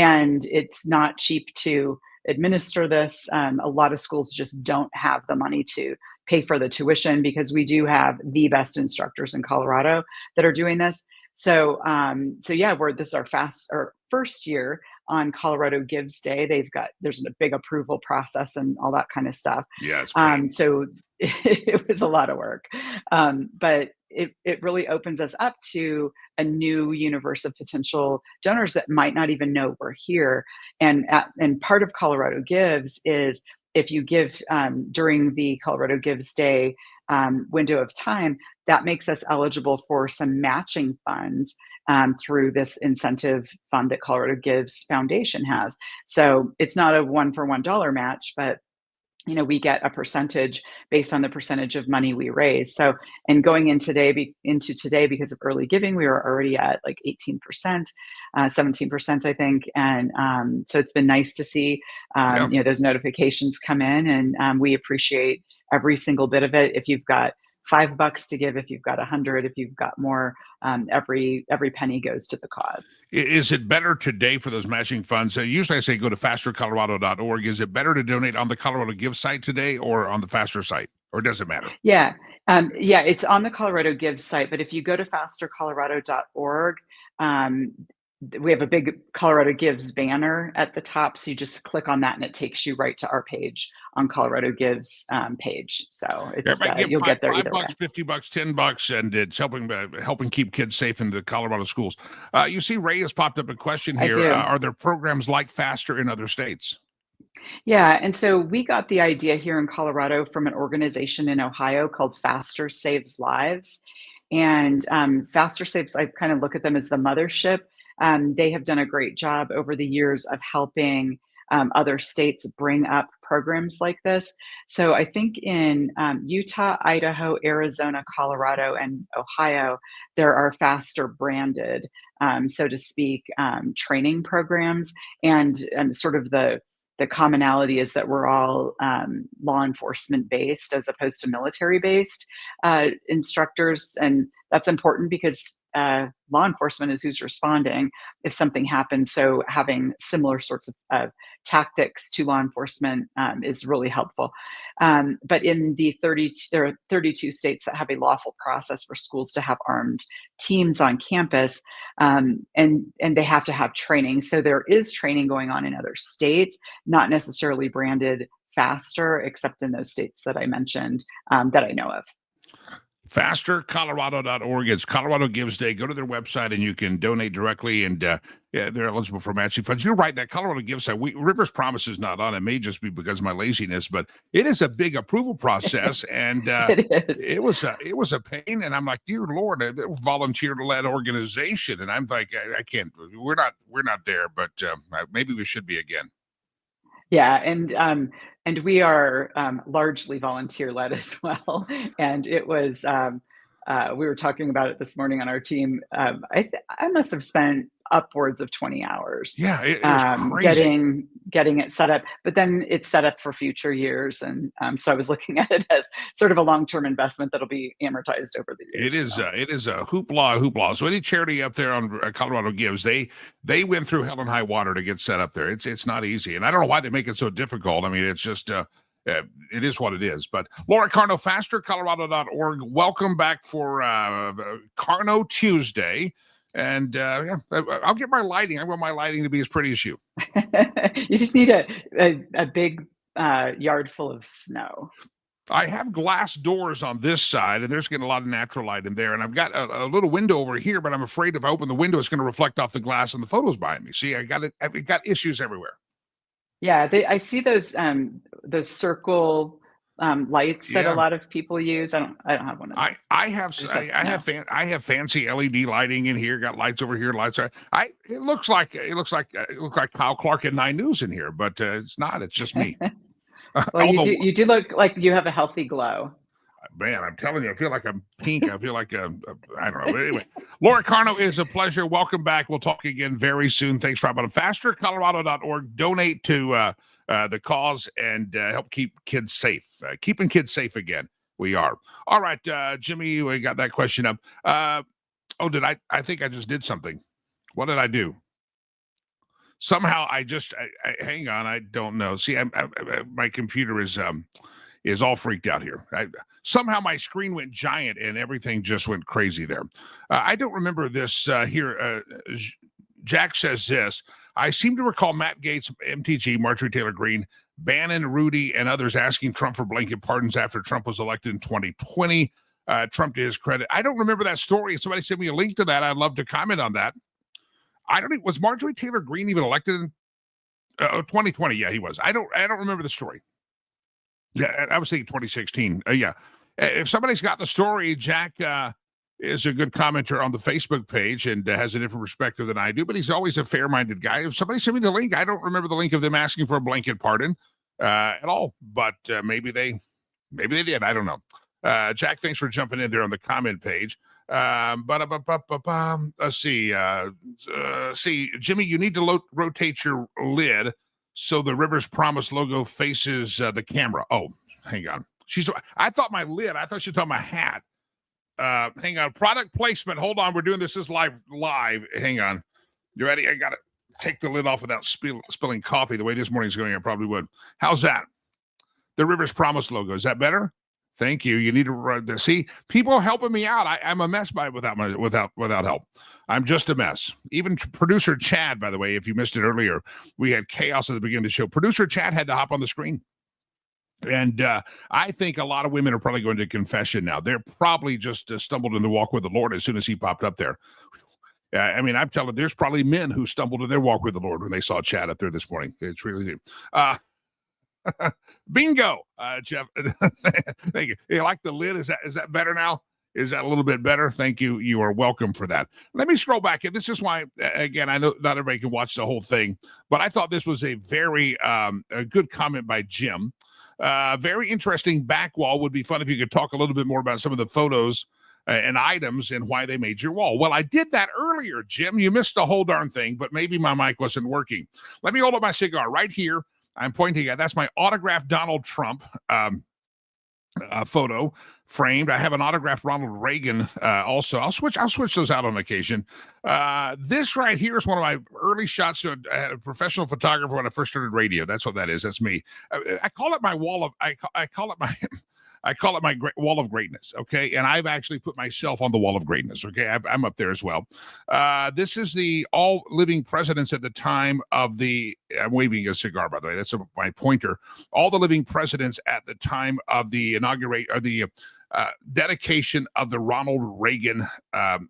it's not cheap to administer this. A lot of schools just don't have the money to pay for the tuition, because we do have the best instructors in Colorado that are doing this. So this is our first year on Colorado Gives Day. There's a big approval process and all that kind of stuff. Yeah, it's great. So it was a lot of work, but it really opens us up to a new universe of potential donors that might not even know we're here. And part of Colorado Gives is, if you give during the Colorado Gives Day window of time, that makes us eligible for some matching funds through this incentive fund that Colorado Gives Foundation has. So it's not a $1-for-$1 match, but we get a percentage based on the percentage of money we raise. So, and going into today, because of early giving, we were already at like 18%, 17%, I think. And so it's been nice to see, those notifications come in, and we appreciate every single bit of it. If you've got $5 to give, if you've got 100, if you've got more, every penny goes to the cause. Is it better today for those matching funds? Usually I say go to fastercolorado.org. Is it better to donate on the Colorado Give site today or on the Faster site, or does it matter? Yeah. It's on the Colorado Give site, but if you go to fastercolorado.org, we have a big Colorado Gives banner at the top. So you just click on that and it takes you right to our page on Colorado Gives page. So it's, you'll get there either way. $5, $50, $10, and it's helping keep kids safe in the Colorado schools. You see, Ray has popped up a question here. Are there programs like Faster in other states? Yeah, and so we got the idea here in Colorado from an organization in Ohio called Faster Saves Lives. And Faster Saves, I kind of look at them as the mothership. They have done a great job over the years of helping other states bring up programs like this. So I think in Utah, Idaho, Arizona, Colorado, and Ohio, there are Faster branded, so to speak, training programs. And sort of the commonality is that we're all law enforcement based as opposed to military based instructors. And that's important because law enforcement is who's responding if something happens. So having similar sorts of tactics to law enforcement is really helpful. But in there are 32 states that have a lawful process for schools to have armed teams on campus, and they have to have training. So there is training going on in other states, not necessarily branded Faster, except in those states that I mentioned that I know of. Fastercolorado.org. It's Colorado Gives Day. Go to their website and you can donate directly, and they're eligible for matching funds. You're right, that Colorado Gives Day, Rivers Promise is not on. It may just be because of my laziness, but it is a big approval process, and it was a pain. And I'm like, dear Lord, they're a volunteer-led organization, and I'm like, I can't. We're not there, but maybe we should be again. Yeah, and we are largely volunteer led as well. And it was we were talking about it this morning on our team. I must have spent upwards of 20 hours. Yeah, it was crazy. Getting it set up, but then it's set up for future years, and so I was looking at it as sort of a long-term investment that'll be amortized over the years. It is a hoopla. So any charity up there on Colorado Gives, they went through hell and high water to get set up there. It's not easy, and I don't know why they make it so difficult. I mean, it's just it is what it is. But Laura Carno, fastercolorado.org. Welcome back for Carno Tuesday. And I'll get my lighting. I want my lighting to be as pretty as you. You just need a big yard full of snow. I have glass doors on this side, and there's getting a lot of natural light in there. And I've got a little window over here, but I'm afraid if I open the window, it's going to reflect off the glass and the photos behind me. See, I've got issues everywhere. Yeah, I see those circle lights that a lot of people use. I don't have one of those. I have fancy LED lighting in here. Got lights over here, lights. It looks like Kyle Clark at 9 News in here, but it's not. It's just me. Well, you do look like you have a healthy glow. Man, I'm telling you, I feel like I'm pink. I feel like I don't know. But anyway, Laura Carno, it is a pleasure. Welcome back. We'll talk again very soon. Thanks for having fastercolorado.org. Donate to the cause and help keep kids safe. Keeping kids safe again. We are. All right, Jimmy, we got that question up. I think I just did something. What did I do? Somehow I hang on. I don't know. See, my computer is all freaked out here. Somehow my screen went giant and everything just went crazy there. I don't remember this here. Jack says this. I seem to recall Matt Gaetz, MTG, Marjorie Taylor Greene, Bannon, Rudy, and others asking Trump for blanket pardons after Trump was elected in 2020. Trump, to his credit, I don't remember that story. If somebody sent me a link to that, I'd love to comment on that. Was Marjorie Taylor Greene even elected in 2020? Yeah, he was. I don't remember the story. Yeah, I was thinking 2016. Yeah. If somebody's got the story, Jack is a good commenter on the Facebook page and has a different perspective than I do, but he's always a fair-minded guy. If somebody sent me the link, I don't remember the link of them asking for a blanket pardon at all, but maybe they did. I don't know. Jack, thanks for jumping in there on the comment page. Let's see. See, Jimmy, you need to rotate your lid so the Rivers Promise logo faces the camera. Oh, hang on. I thought my lid. I thought she was talking about my hat. Hang on. Product placement. Hold on. We're doing this live. Hang on. You ready? I got to take the lid off without spilling coffee. The way this morning's going, I probably would. How's that? The Rivers Promise logo. Is that better? Thank you. You need to see people helping me out. I'm a mess without help. I'm just a mess. Even producer Chad, by the way, if you missed it earlier, we had chaos at the beginning of the show. Producer Chad had to hop on the screen. And I think a lot of women are probably going to confession now. They're probably just stumbled in the walk with the Lord as soon as he popped up there. I mean, I'm telling you, there's probably men who stumbled in their walk with the Lord when they saw Chad up there this morning. It's really bingo, Jeff. Thank you. You like the lid? Is that better now? Is that a little bit better? Thank you. You are welcome for that. Let me scroll back. This is why, again, I know not everybody can watch the whole thing, but I thought this was a very a good comment by Jim. Very interesting back wall. Would be fun if you could talk a little bit more about some of the photos and items and why they made your wall. Well, I did that earlier, Jim. You missed the whole darn thing, but maybe my mic wasn't working. Let me hold up my cigar right here. I'm pointing at, that's my autographed Donald Trump photo framed. I have an autographed Ronald Reagan also. I'll switch those out on occasion. This right here is one of my early shots. I had a professional photographer when I first started radio. That's what that is. That's me. I call it my wall of, I call it my wall of greatness. Okay. And I've actually put myself on the wall of greatness. Okay. I'm up there as well. This is the all living presidents at the time of I'm waving a cigar, by the way. That's my pointer. All the living presidents at the time of the dedication of the Ronald Reagan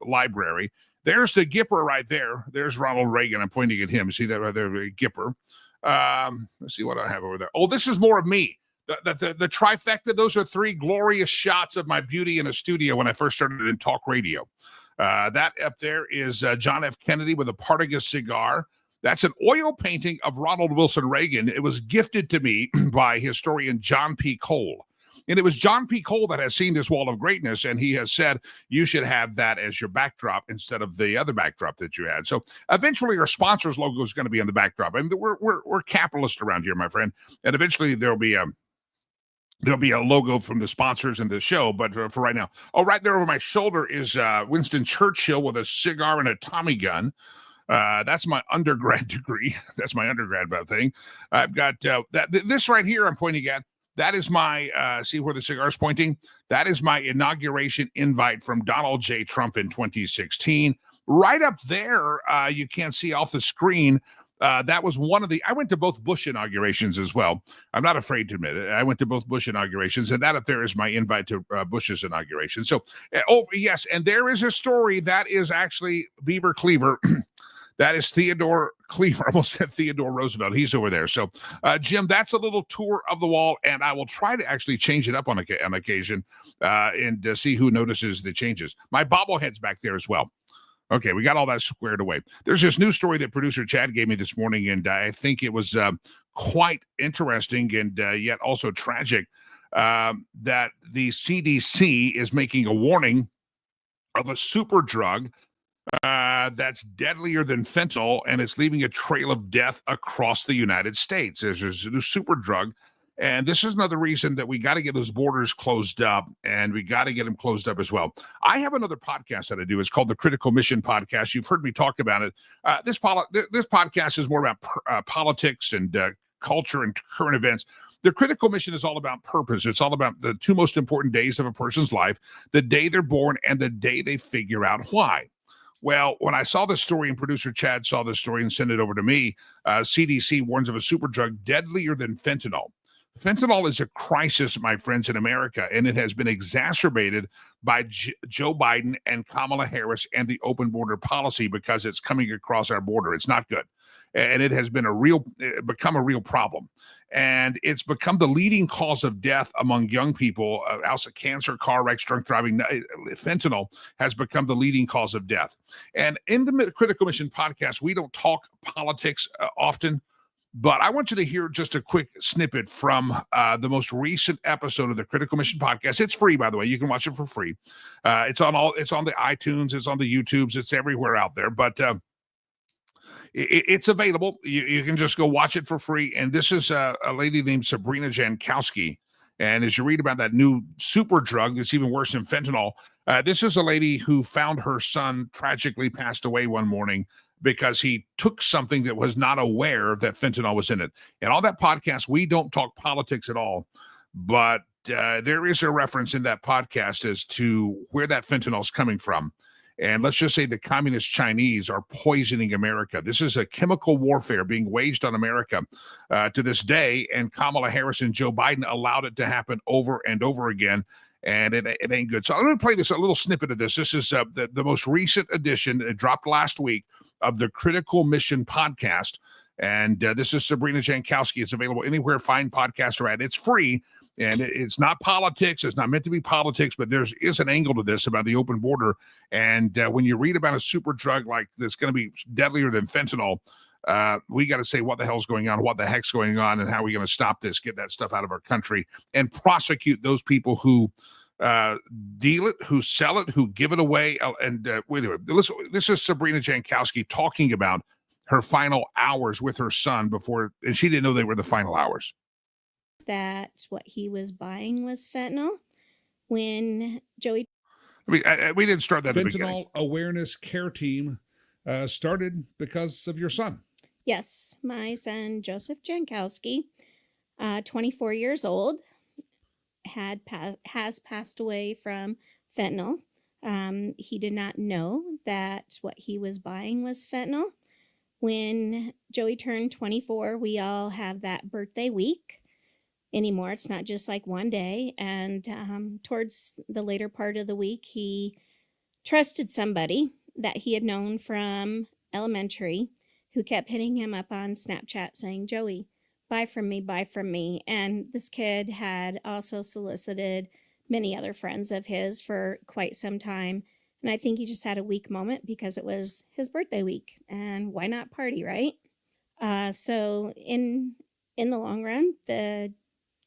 library. There's the Gipper right there. There's Ronald Reagan. I'm pointing at him. See that right there, Gipper. Let's see what I have over there. Oh, this is more of me. The trifecta, those are 3 glorious shots of my beauty in a studio when I first started in talk radio. That up there is John F. Kennedy with a Partagas cigar. That's an oil painting of Ronald Wilson Reagan. It was gifted to me by historian John P. Cole. And it was John P. Cole that has seen this wall of greatness, and he has said you should have that as your backdrop instead of the other backdrop that you had. So eventually our sponsor's logo is going to be on the backdrop. I mean, we're capitalist around here, my friend, and eventually there'll be a logo from the sponsors and the show, but for right now. Oh, right there over my shoulder is Winston Churchill with a cigar and a Tommy gun. That's my undergrad degree. That's my undergrad thing. I've got this right here I'm pointing at. That is my, see where the cigar is pointing? That is my inauguration invite from Donald J. Trump in 2016. Right up there, you can't see off the screen. That was one of the, I went to both Bush inaugurations as well. I'm not afraid to admit it. I went to both Bush inaugurations, and that up there is my invite to Bush's inauguration. So, oh, yes, and there is a story that is actually Beaver Cleaver. That is Theodore Cleaver. I almost said Theodore Roosevelt. He's over there. So, Jim, that's a little tour of the wall, and I will try to actually change it up on occasion and see who notices the changes. My bobblehead's back there as well. Okay, we got all that squared away. There's this news story that producer Chad gave me this morning, and I think it was quite interesting and yet also tragic that the CDC is making a warning of a super drug that's deadlier than fentanyl, and it's leaving a trail of death across the United States. There's a new super drug, and this is another reason that we got to get those borders closed up, and we got to get them closed up as well. I have another podcast that I do. It's called the Critical Mission Podcast. You've heard me talk about it. This podcast is more about politics and culture and current events. The Critical Mission is all about purpose. It's all about the two most important days of a person's life, the day they're born and the day they figure out why. Well, when I saw this story and producer Chad saw this story and sent it over to me, CDC warns of a super drug deadlier than fentanyl. Fentanyl is a crisis, my friends, in America, and it has been exacerbated by Joe Biden and Kamala Harris and the open border policy because it's coming across our border. It's not good. And it has been become a real problem. And it's become the leading cause of death among young people. Also, cancer, car wrecks, drunk driving. Fentanyl has become the leading cause of death. And in the Critical Mission podcast, we don't talk politics often, but I want you to hear just a quick snippet from the most recent episode of the Critical Mission podcast. It's free, by the way. You can watch it for free. It's on the iTunes. It's on the YouTubes. It's everywhere out there. But it's available. You can just go watch it for free. And this is a lady named Sabrina Jankowski. And as you read about that new super drug that's even worse than fentanyl, this is a lady who found her son tragically passed away one morning because he took something that was not aware that fentanyl was in it. And on that podcast, we don't talk politics at all. But there is a reference in that podcast as to where that fentanyl is coming from. And let's just say the communist Chinese are poisoning America. This is a chemical warfare being waged on America to this day. And Kamala Harris and Joe Biden allowed it to happen over and over again. And it ain't good. So I'm going to play a little snippet of this. This is the most recent edition. It dropped last week of the Critical Mission podcast. And this is Sabrina Jankowski. It's available anywhere fine podcasts are at. It's free, and it's not politics. It's not meant to be politics, but there is an angle to this about the open border. And when you read about a super drug like this going to be deadlier than fentanyl, we got to say what the hell's going on, what the heck's going on, and how are we going to stop this, get that stuff out of our country, and prosecute those people who deal it, who sell it, who give it away. And wait a minute. Listen, this is Sabrina Jankowski talking about her final hours with her son before, and she didn't know they were the final hours. That what he was buying was fentanyl. When Joey, we didn't start that. Fentanyl awareness care team started because of your son. Yes, my son Joseph Jankowski, 24 years old, has passed away from fentanyl. He did not know that what he was buying was fentanyl. When Joey turned 24, we all have that birthday week anymore. It's not just like one day. And towards the later part of the week, he trusted somebody that he had known from elementary who kept hitting him up on Snapchat saying, "Joey, buy from me, buy from me." And this kid had also solicited many other friends of his for quite some time. And I think he just had a weak moment because it was his birthday week, and why not party, right? So in the long run, the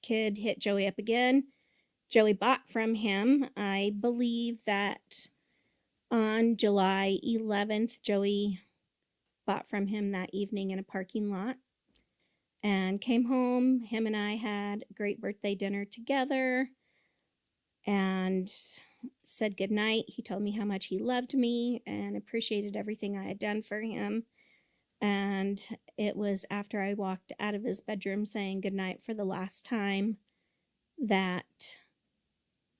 kid hit Joey up again, Joey bought from him. I believe that on July 11th, Joey bought from him that evening in a parking lot and came home. Him and I had a great birthday dinner together and said goodnight. He told me how much he loved me and appreciated everything I had done for him. And it was after I walked out of his bedroom saying goodnight for the last time that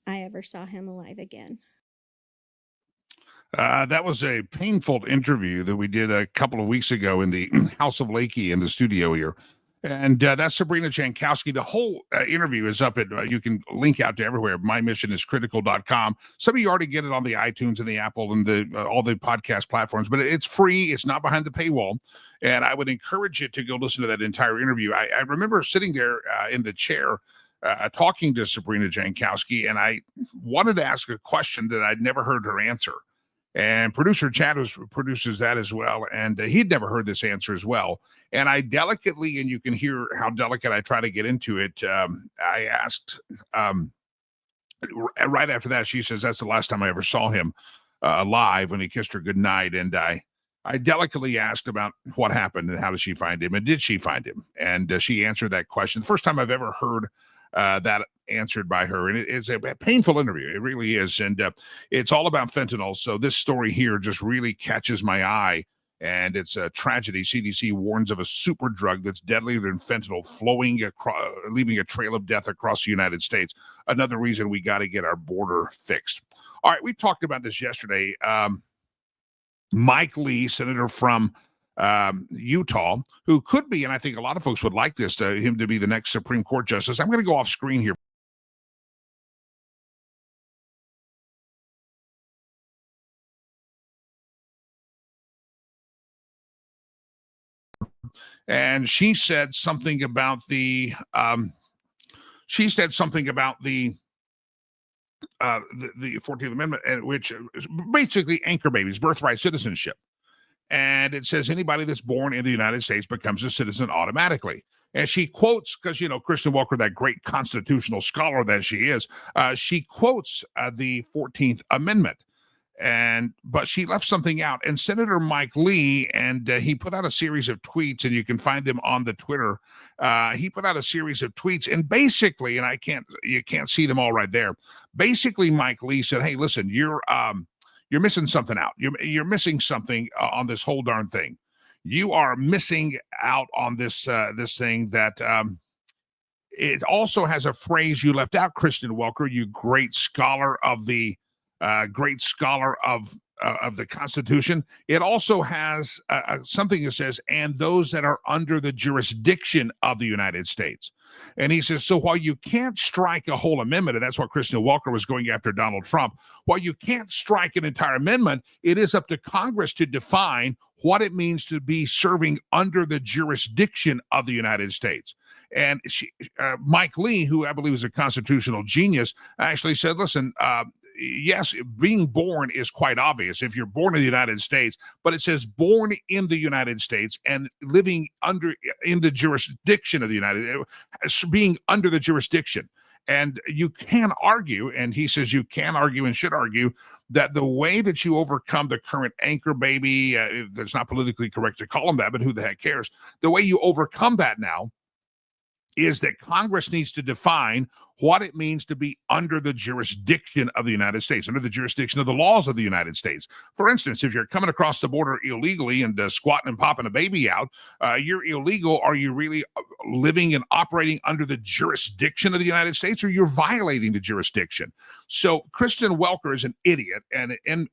I ever saw him alive again. That was a painful interview that we did a couple of weeks ago in the House of Lakey in the studio here. And that's Sabrina Jankowski. The whole interview is up at, you can link out to everywhere, mymissioniscritical.com. Some of you already get it on the iTunes and the Apple and the all the podcast platforms, but it's free. It's not behind the paywall. And I would encourage you to go listen to that entire interview. I remember sitting there in the chair talking to Sabrina Jankowski, and I wanted to ask a question that I'd never heard her answer. And producer Chad produces that as well. And he'd never heard this answer as well. And I delicately, and you can hear how delicate I try to get into it. I asked right after that, she says, that's the last time I ever saw him alive, when he kissed her goodnight. And I delicately asked about what happened and how did she find him? And did she find him? And she answered that question. First time I've ever heard that answered by her. And it's a painful interview. It really is. And it's all about fentanyl. So this story here just really catches my eye. And it's a tragedy. CDC warns of a super drug that's deadlier than fentanyl flowing across, leaving a trail of death across the United States. Another reason we got to get our border fixed. All right, we talked about this yesterday. Mike Lee, senator from Utah, who could be, and I think a lot of folks would like this, him to be the next Supreme Court justice. I'm going to go off screen here. And she said something about the 14th Amendment, which is basically anchor babies, birthright citizenship. And it says anybody that's born in the United States becomes a citizen automatically. And she quotes, because, you know, Kristen Welker, that great constitutional scholar that she is, she quotes the 14th Amendment. But she left something out. And Senator Mike Lee, and he put out a series of tweets, and you can find them on the Twitter. He put out a series of tweets, and basically, and you can't see them all right there. Basically, Mike Lee said, "Hey, listen, you're missing something out. You're missing something on this whole darn thing. You are missing out on this thing that." It also has a phrase you left out, Kristen Welker, you great scholar of the Constitution. It also has something that says, and those that are under the jurisdiction of the United States. And he says, so while you can't strike a whole amendment, and that's what Kristen Welker was going after Donald Trump, while you can't strike an entire amendment, it is up to Congress to define what it means to be serving under the jurisdiction of the United States. And Mike Lee, who I believe is a constitutional genius, actually said, listen, yes, being born is quite obvious if you're born in the United States, but it says born in the United States and living in the jurisdiction of the being under the jurisdiction. And you can argue, and he says you can argue and should argue, that the way that you overcome the current anchor baby, that's not politically correct to call him that, but who the heck cares? The way you overcome that now is that Congress needs to define what it means to be under the jurisdiction of the United States, under the jurisdiction of the laws of the United States. For instance, if you're coming across the border illegally and squatting and popping a baby out, you're illegal. Are you really living and operating under the jurisdiction of the United States, or you're violating the jurisdiction? So Kristen Welker is an idiot and an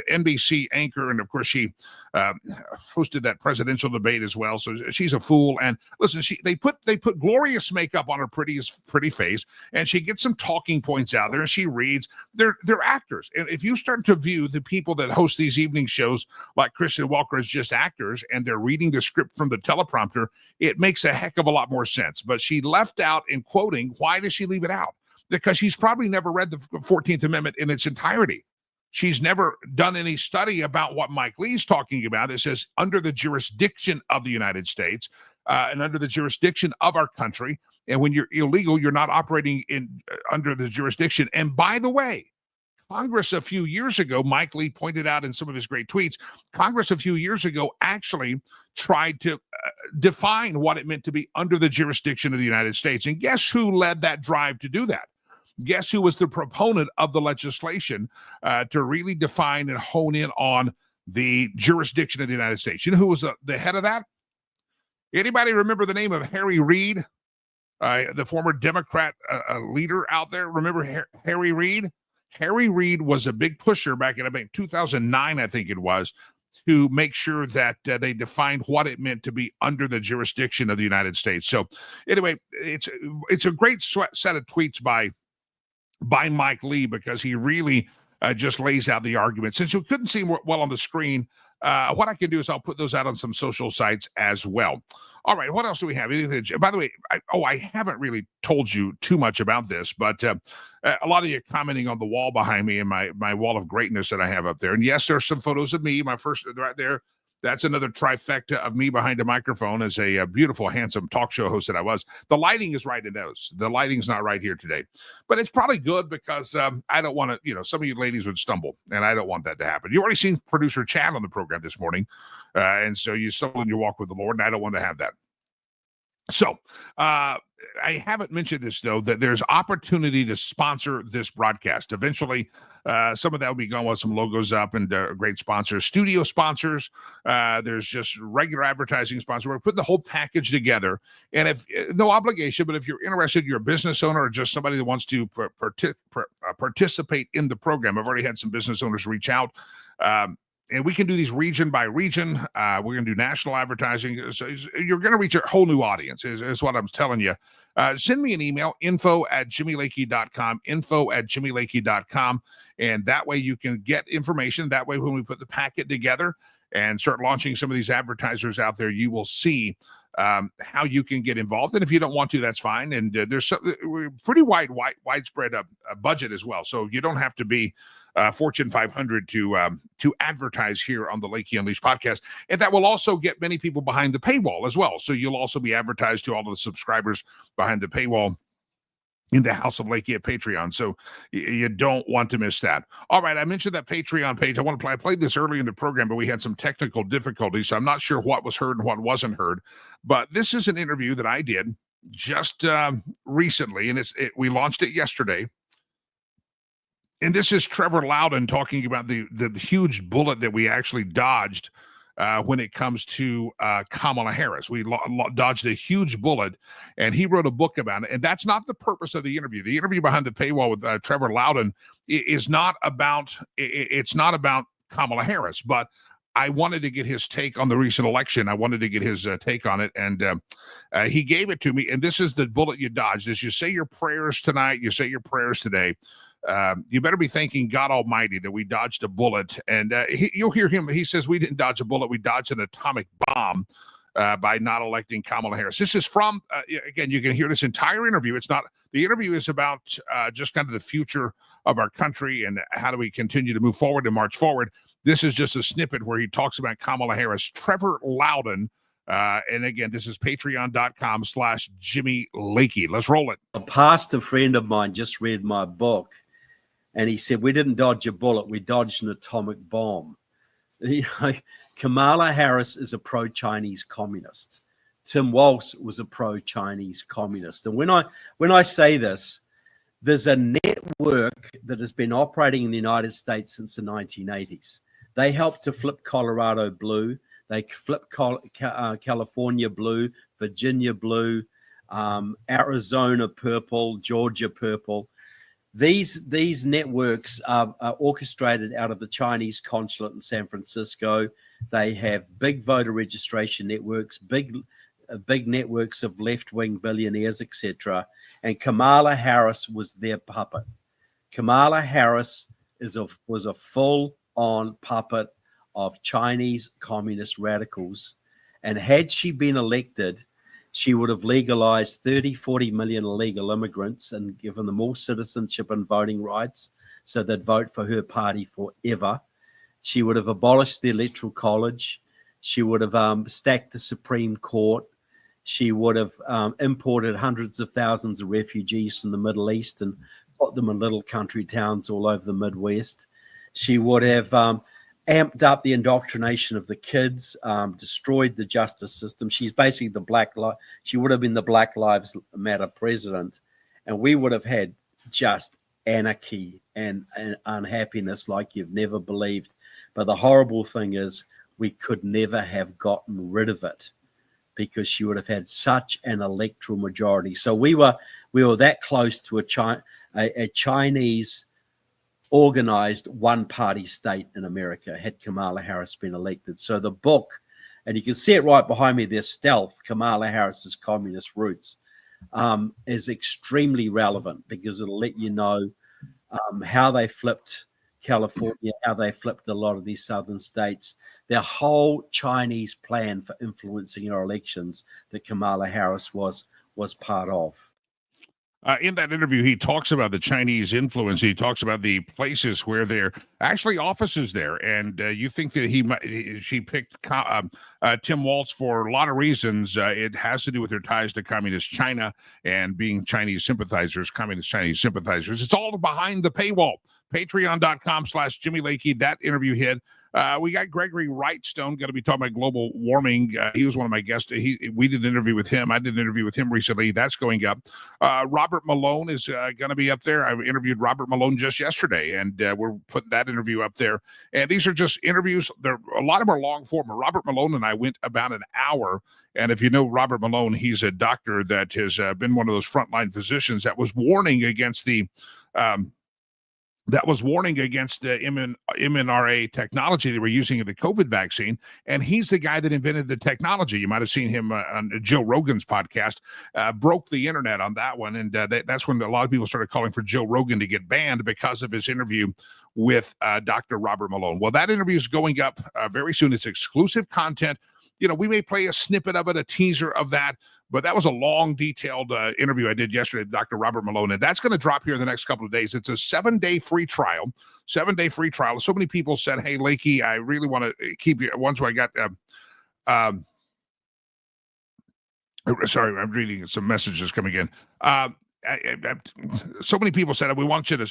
NBC anchor, and of course she hosted that presidential debate as well. So she's a fool. And listen, they put glorious makeup on her pretty face, and she gets some talking points out there, and she reads. They're actors. And if you start to view the people that host these evening shows like Kristen Welker as just actors, and they're reading the script from the teleprompter, it makes a heck of a lot more sense. But she left out in quoting. Why does she leave it out? Because she's probably never read the 14th Amendment in its entirety. She's never done any study about what Mike Lee's talking about. It says under the jurisdiction of the United States. and under the jurisdiction of our country. And when you're illegal, you're not operating in under the jurisdiction. And by the way, Congress a few years ago, Mike Lee pointed out in some of his great tweets, Congress a few years ago actually tried to define what it meant to be under the jurisdiction of the United States. And guess who led that drive to do that? Guess who was the proponent of the legislation to really define and hone in on the jurisdiction of the United States? You know who was the head of that? Anybody remember the name of Harry Reid, the former Democrat leader out there? Remember Harry Reid? Harry Reid was a big pusher back in, I think, 2009, I think it was, to make sure that they defined what it meant to be under the jurisdiction of the United States. So anyway, it's a great set of tweets by Mike Lee, because he really just lays out the argument. Since you couldn't see well on the screen, what I can do is I'll put those out on some social sites as well. All right, what else do we have? By the way, I haven't really told you too much about this, but a lot of you commenting on the wall behind me and my wall of greatness that I have up there. And yes, there's some photos of me, my first right there. That's another trifecta of me behind a microphone as a beautiful, handsome talk show host that I was. The lighting is right in those. The lighting's not right here today. But it's probably good because I don't want to, some of you ladies would stumble, and I don't want that to happen. You've already seen producer Chad on the program this morning, and so you stumble in your walk with the Lord, and I don't want to have that. So I haven't mentioned this, though, that there's opportunity to sponsor this broadcast. Eventually, some of that will be gone with some logos up and great sponsors, studio sponsors. There's just regular advertising sponsors. We're putting the whole package together. And if no obligation, but if you're interested, you're a business owner or just somebody that wants to participate in the program. I've already had some business owners reach out. And we can do these region by region. We're going to do national advertising. So you're going to reach a whole new audience, is what I'm telling you. Send me an email, info@jimmylakey.com, info@jimmylakey.com. And that way you can get information. That way when we put the packet together and start launching some of these advertisers out there, you will see how you can get involved. And if you don't want to, that's fine. And there's pretty widespread budget as well. So you don't have to be Fortune 500 to advertise here on the Lakey Unleashed podcast. And that will also get many people behind the paywall as well. So you'll also be advertised to all of the subscribers behind the paywall in the House of Lakey at Patreon. So you don't want to miss that. All right, I mentioned that Patreon page. I played this early in the program, but we had some technical difficulties. So I'm not sure what was heard and what wasn't heard. But this is an interview that I did just recently, and we launched it yesterday. And this is Trevor Loudon talking about the huge bullet that we actually dodged when it comes to Kamala Harris. We dodged a huge bullet, and he wrote a book about it. And that's not the purpose of the interview. The interview behind the paywall with Trevor Loudon is not about. It's not about Kamala Harris, but I wanted to get his take on the recent election. I wanted to get his take on it, and he gave it to me. And this is the bullet you dodged. As you say your prayers tonight, you say your prayers today. You better be thanking God Almighty that we dodged a bullet. And you'll hear him. He says we didn't dodge a bullet. We dodged an atomic bomb by not electing Kamala Harris. This is from, again, you can hear this entire interview. The interview is about just kind of the future of our country and how do we continue to move forward and march forward. This is just a snippet where he talks about Kamala Harris. Trevor Loudon. And again, this is patreon.com/Jimmy Lakey. Let's roll it. A pastor friend of mine just read my book. And he said, we didn't dodge a bullet, we dodged an atomic bomb. Kamala Harris is a pro-Chinese communist. Tim Walz was a pro-Chinese communist. And when I say this, there's a network that has been operating in the United States since the 1980s. They helped to flip Colorado blue. They flipped California blue, Virginia blue, Arizona purple, Georgia purple. These networks are orchestrated out of the Chinese consulate in San Francisco. They have big voter registration networks, big networks of left-wing billionaires, etc. And Kamala Harris was their puppet. Kamala Harris was a full-on puppet of Chinese communist radicals. And had she been elected, she would have legalized 40 million illegal immigrants and given them all citizenship and voting rights so they'd vote for her party forever. She would have abolished the Electoral College. She would have stacked the Supreme Court. She would have imported hundreds of thousands of refugees from the Middle East and put them in little country towns all over the Midwest. She would have amped up the indoctrination of the kids, destroyed the justice system. She's basically she would have been the Black Lives Matter president, and we would have had just anarchy and unhappiness like you've never believed. But the horrible thing is we could never have gotten rid of it because she would have had such an electoral majority. So we were that close to a Chinese organized one-party state in America had Kamala Harris been elected. So the book, and you can see it right behind me, there's Stealth, Kamala Harris's Communist Roots, is extremely relevant because it'll let you know how they flipped California, how they flipped a lot of these southern states, their whole Chinese plan for influencing our elections that Kamala Harris was part of. In that interview, he talks about the Chinese influence. He talks about the places where there actually offices there, and you think that she picked Tim Walz for a lot of reasons. It has to do with their ties to communist China and being Chinese sympathizers, communist Chinese sympathizers. It's all behind the paywall. Patreon.com/Jimmy Lakey. That interview hit. We got Gregory Wrightstone going to be talking about global warming. He was one of my guests. We did an interview with him. I did an interview with him recently. That's going up. Robert Malone is going to be up there. I interviewed Robert Malone just yesterday, and we're putting that interview up there. And these are just interviews. A lot of them are long form. Robert Malone and I went about an hour. And if you know Robert Malone, he's a doctor that has been one of those frontline physicians that was warning against the mRNA technology they were using in the COVID vaccine. And he's the guy that invented the technology. You might have seen him on Joe Rogan's podcast, broke the internet on that one. And that's when a lot of people started calling for Joe Rogan to get banned because of his interview with Dr. Robert Malone. Well, that interview is going up very soon. It's exclusive content. You know, we may play a snippet of it, a teaser of that, but that was a long, detailed interview I did yesterday with Dr. Robert Malone, and that's going to drop here in the next couple of days. It's a 7-day free trial. So many people said, hey, Lakey, I really want to keep you. Once I got, sorry, I'm reading some messages coming in. So many people said, we want you to,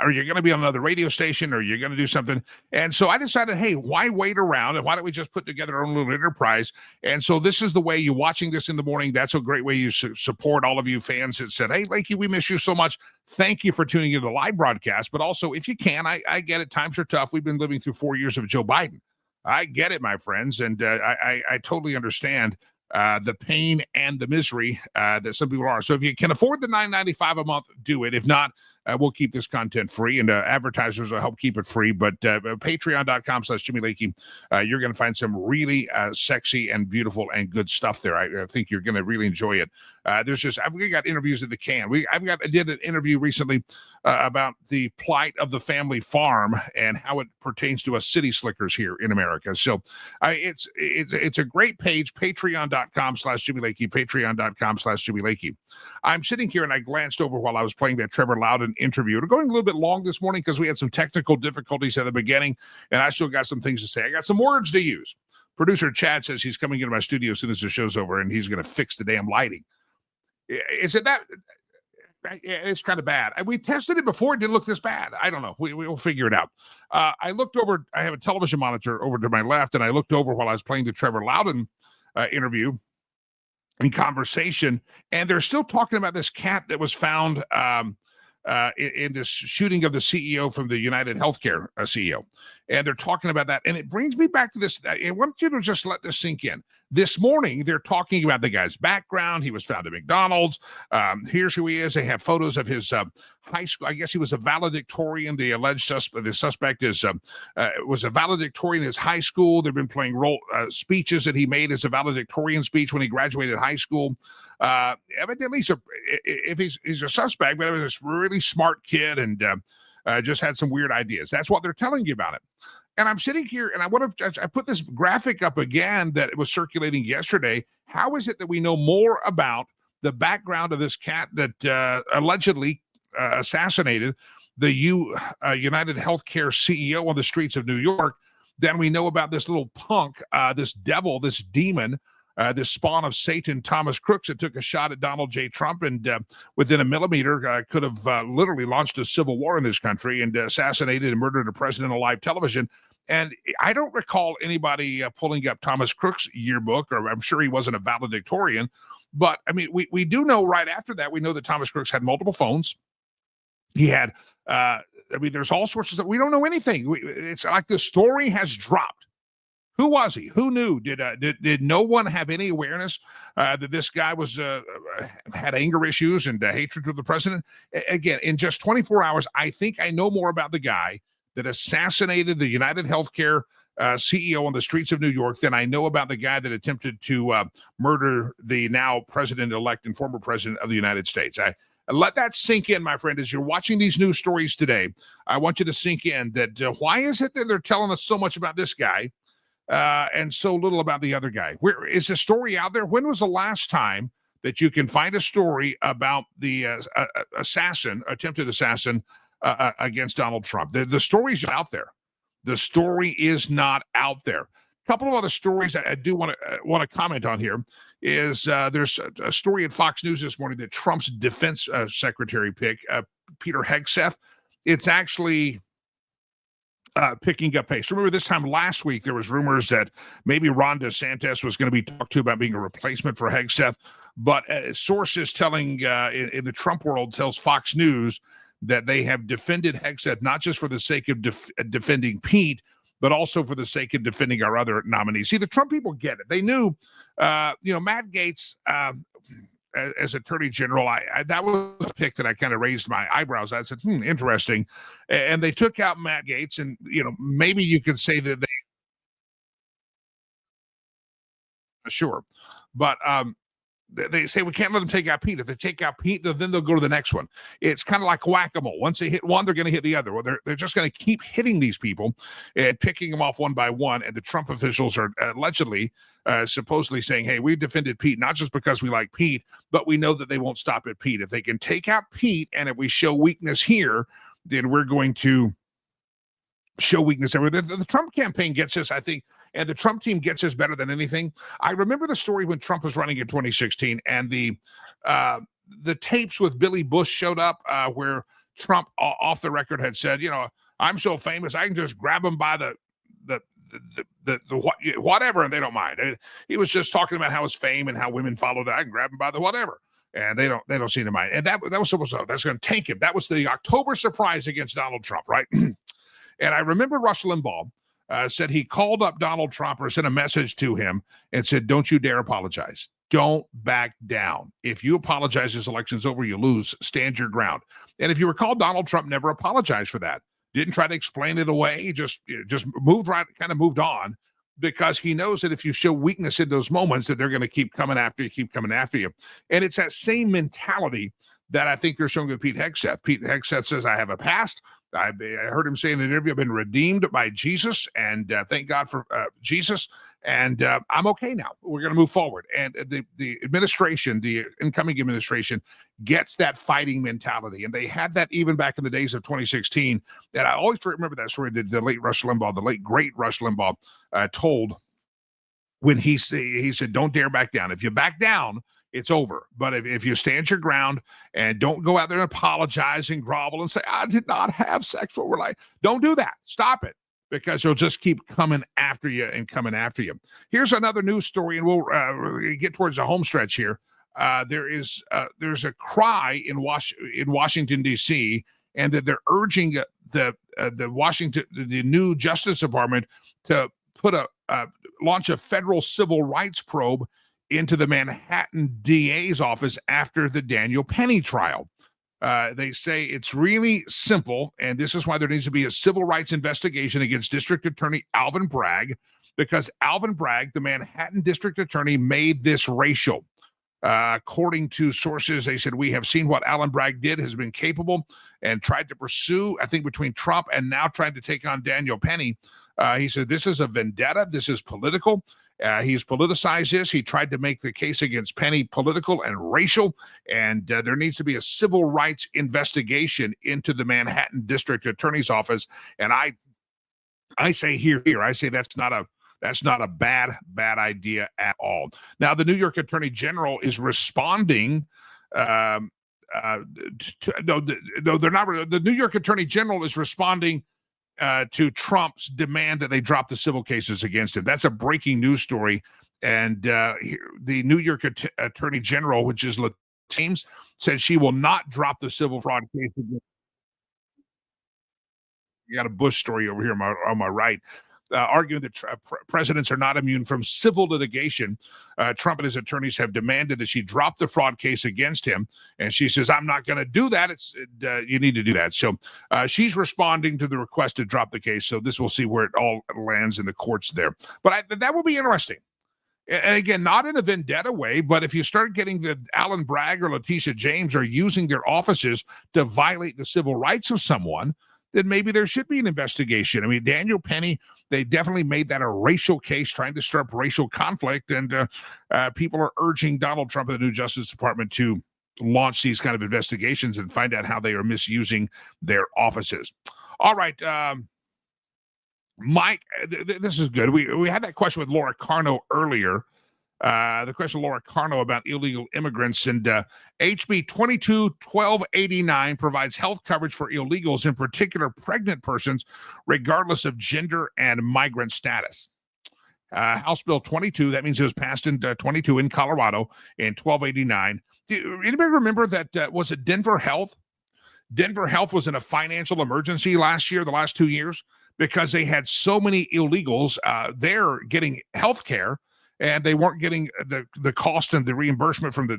are you going to be on another radio station, or are you going to do something? And so I decided, hey, why wait around? And why don't we just put together our own little enterprise? And so this is the way you're watching this in the morning. That's a great way you support all of you fans that said, hey, Lakey, we miss you so much. Thank you for tuning into the live broadcast. But also, if you can, I get it. Times are tough. We've been living through 4 years of Joe Biden. I get it, my friends. And I totally understand the pain and the misery that some people are. So if you can afford the $9.95 a month, do it. If not, we'll keep this content free, and advertisers will help keep it free. But patreon.com/Jimmy Lakey, you're going to find some really sexy and beautiful and good stuff there. I think you're going to really enjoy it. We got interviews in the can. I did an interview recently about the plight of the family farm and how it pertains to us city slickers here in America. So it's a great page, patreon.com/Jimmy Lakey, patreon.com/Jimmy Lakey. I'm sitting here and I glanced over while I was playing that Trevor Loudon interview. We're going a little bit long this morning because we had some technical difficulties at the beginning, and I still got some things to say. I got some words to use. Producer Chad says he's coming into my studio as soon as the show's over, and he's going to fix the damn lighting. Is it that? It's kind of bad. We tested it before. It didn't look this bad. I don't know. We'll figure it out. I looked over. I have a television monitor over to my left, and I looked over while I was playing the Trevor Loudon interview and conversation, and they're still talking about this cat that was found in this shooting of the CEO from the United Healthcare CEO. And they're talking about that. And it brings me back to this. I want you to just let this sink in. This morning, they're talking about the guy's background. He was found at McDonald's. Here's who he is. They have photos of his high school. I guess he was a valedictorian. The alleged suspect was a valedictorian in his high school. They've been playing speeches that he made as a valedictorian speech when he graduated high school. Evidently, if he's a suspect, but he was a really smart kid and just had some weird ideas. That's what they're telling you about it. And I'm sitting here, and I put this graphic up again that was circulating yesterday. How is it that we know more about the background of this cat that allegedly assassinated the United Healthcare CEO on the streets of New York than we know about this little punk, this devil, this demon, this spawn of Satan, Thomas Crooks, that took a shot at Donald J. Trump and within a millimeter could have literally launched a civil war in this country and assassinated and murdered a president on live television. And I don't recall anybody pulling up Thomas Crooks' yearbook, or I'm sure he wasn't a valedictorian. But, I mean, we do know right after that, we know that Thomas Crooks had multiple phones. He had, there's all sorts of stuff. We don't know anything. It's like the story has dropped. Who was he? Who knew? Did no one have any awareness that this guy was had anger issues and hatred for the president? Again, in just 24 hours, I think I know more about the guy that assassinated the United Healthcare CEO on the streets of New York than I know about the guy that attempted to murder the now president-elect and former president of the United States. Let that sink in, my friend. As you're watching these news stories today, I want you to sink in that why is it that they're telling us so much about this guy and so little about the other guy? Where is the story out there? When was the last time that you can find a story about the attempted assassin against Donald Trump? The story's out there. The story is not out there. A couple of other stories I do want to comment on here is there's a story at Fox News this morning that Trump's defense secretary pick, Peter Hegseth, it's actually picking up pace. Remember this time last week, there was rumors that maybe Ron DeSantis was going to be talked to about being a replacement for Hegseth. But sources telling in the Trump world tells Fox News that they have defended Hegseth, not just for the sake of defending Pete, but also for the sake of defending our other nominees. See, the Trump people get it. They knew, Matt Gaetz, as Attorney General, that was a pick that I kind of raised my eyebrows. I said, interesting. And they took out Matt Gaetz, and, maybe you could say that they, sure. But they say we can't let them take out Pete. If they take out Pete, then they'll go to the next one. It's kind of like whack-a-mole. Once they hit one, they're going to hit the other. Well, they're just going to keep hitting these people and picking them off one by one. And the Trump officials are allegedly, supposedly saying, hey, we defended Pete, not just because we like Pete, but we know that they won't stop at Pete. If they can take out Pete, and if we show weakness here, then we're going to show weakness everywhere. The Trump campaign gets this, I think, and the Trump team gets this better than anything. I remember the story when Trump was running in 2016, and the tapes with Billy Bush showed up, where Trump, off the record, had said, I'm so famous, I can just grab him by the whatever, and they don't mind. He was just talking about how his fame and how women followed it. I can grab him by the whatever, and they don't seem to mind. And that was supposed to, that's going to tank him. That was the October surprise against Donald Trump, right? And I remember Rush Limbaugh said he called up Donald Trump or sent a message to him and said, don't you dare apologize. Don't back down. If you apologize, this election's over, you lose. Stand your ground. And if you recall, Donald Trump never apologized for that. Didn't try to explain it away. He just moved moved on, because he knows that if you show weakness in those moments, that they're going to keep coming after you. And it's that same mentality that I think they're showing with Pete Hegseth. Pete Hegseth says, I have a past. I heard him say in an interview, I've been redeemed by Jesus, and thank God for Jesus, and I'm okay now. We're going to move forward. And the administration, the incoming administration, gets that fighting mentality, and they had that even back in the days of 2016. And I always remember that story that the late great Rush Limbaugh, told when he said, don't dare back down. If you back down, it's over. But if you stand your ground and don't go out there and apologize and grovel and say, I did not have sexual relation, don't do that. Stop it, because they'll just keep coming after you and coming after you. Here's another news story, and we'll get towards the home stretch here. There's a cry in Washington, D.C., and that they're urging the new Justice Department to launch a federal civil rights probe into the Manhattan DA's office after the Daniel Penny trial. They say it's really simple, and this is why there needs to be a civil rights investigation against District Attorney Alvin Bragg, because Alvin Bragg, the Manhattan District Attorney, made this racial. According to sources, they said, we have seen what Alvin Bragg did, has been capable, and tried to pursue, I think, between Trump and now trying to take on Daniel Penny. He said, this is a vendetta. This is political. He's politicized this. He tried to make the case against Penny political and racial, and there needs to be a civil rights investigation into the Manhattan District Attorney's office. And I say here, I say that's not That's not a bad idea at all. Now, the New York Attorney General is responding. No, they're not. The New York Attorney General is responding to Trump's demand that they drop the civil cases against him. That's a breaking news story. And the New York Attorney General, which is James, said she will not drop the civil fraud case against. You got a Bush story over here on my right, arguing that presidents are not immune from civil litigation. Trump and his attorneys have demanded that she drop the fraud case against him, and she says, "I'm not going to do that. You need to do that." So she's responding to the request to drop the case. So this will see where it all lands in the courts there. But that will be interesting. And again, not in a vendetta way, but if you start getting the Alan Bragg or Letitia James are using their offices to violate the civil rights of someone, then maybe there should be an investigation. I mean, Daniel Penny, they definitely made that a racial case, trying to stir up racial conflict. And people are urging Donald Trump and the new Justice Department to launch these kind of investigations and find out how they are misusing their offices. All right. Mike, this is good. We had that question with Laura Carno earlier. The question of Laura Carno about illegal immigrants, and HB 22-1289 provides health coverage for illegals, in particular pregnant persons, regardless of gender and migrant status. House Bill 22, that means it was passed in 22 in Colorado in 1289. Do anybody remember that, was it Denver Health? Denver Health was in a financial emergency last year, the last 2 years, because they had so many illegals there getting health care, and they weren't getting the cost and the reimbursement from they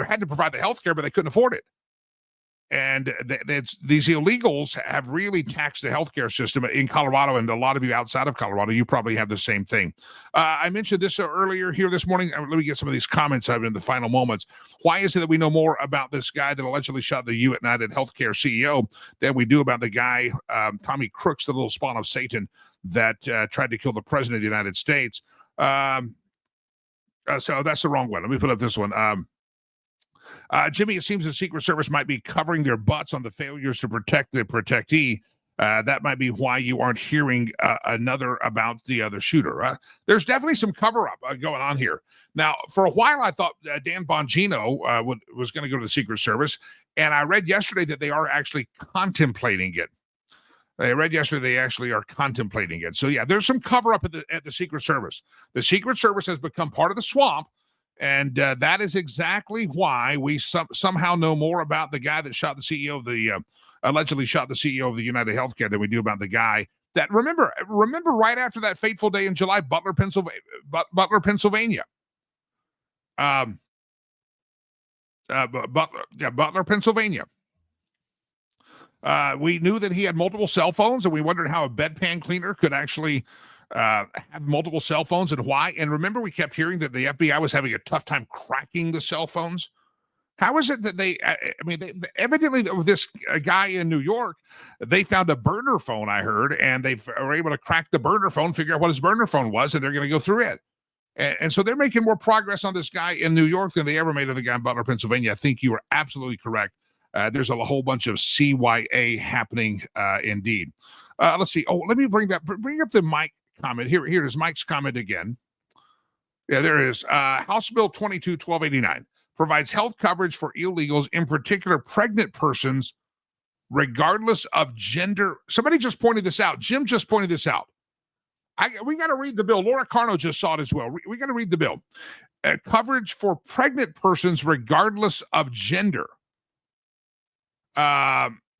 had to provide the health care, but they couldn't afford it. And these illegals have really taxed the healthcare system in Colorado, and a lot of you outside of Colorado, you probably have the same thing. I mentioned this earlier here this morning. Let me get some of these comments out in the final moments. Why is it that we know more about this guy that allegedly shot the United Healthcare CEO than we do about the guy, Tommy Crooks, the little spawn of Satan that tried to kill the president of the United States? So that's the wrong one. Let me put up this one. Jimmy, it seems the Secret Service might be covering their butts on the failures to protect the protectee. That might be why you aren't hearing another about the other shooter. There's definitely some cover-up going on here. Now, for a while, I thought Dan Bongino was going to go to the Secret Service, and I read yesterday that they are actually contemplating it. I read yesterday they actually are contemplating it. So, yeah, there's some cover-up at the Secret Service. The Secret Service has become part of the swamp, and that is exactly why we somehow know more about the guy that shot the CEO of the allegedly shot the CEO of the United Healthcare than we do about the guy that remember right after that fateful day in July, Butler, Pennsylvania. Butler, Pennsylvania. We knew that he had multiple cell phones, and we wondered how a bedpan cleaner could actually have multiple cell phones and why. And remember, we kept hearing that the FBI was having a tough time cracking the cell phones. How is it that they evidently this guy in New York, they found a burner phone, I heard, and they were able to crack the burner phone, figure out what his burner phone was, and they're going to go through it. And so they're making more progress on this guy in New York than they ever made on the guy in Butler, Pennsylvania. I think you are absolutely correct. There's a whole bunch of CYA happening indeed. Let's see. Oh, let me bring up the Mike comment. Here is Mike's comment again. Yeah, there is. House Bill 22-1289 provides health coverage for illegals, in particular pregnant persons, regardless of gender. Somebody just pointed this out. Jim just pointed this out. We got to read the bill. Laura Carno just saw it as well. We got to read the bill. Coverage for pregnant persons, regardless of gender.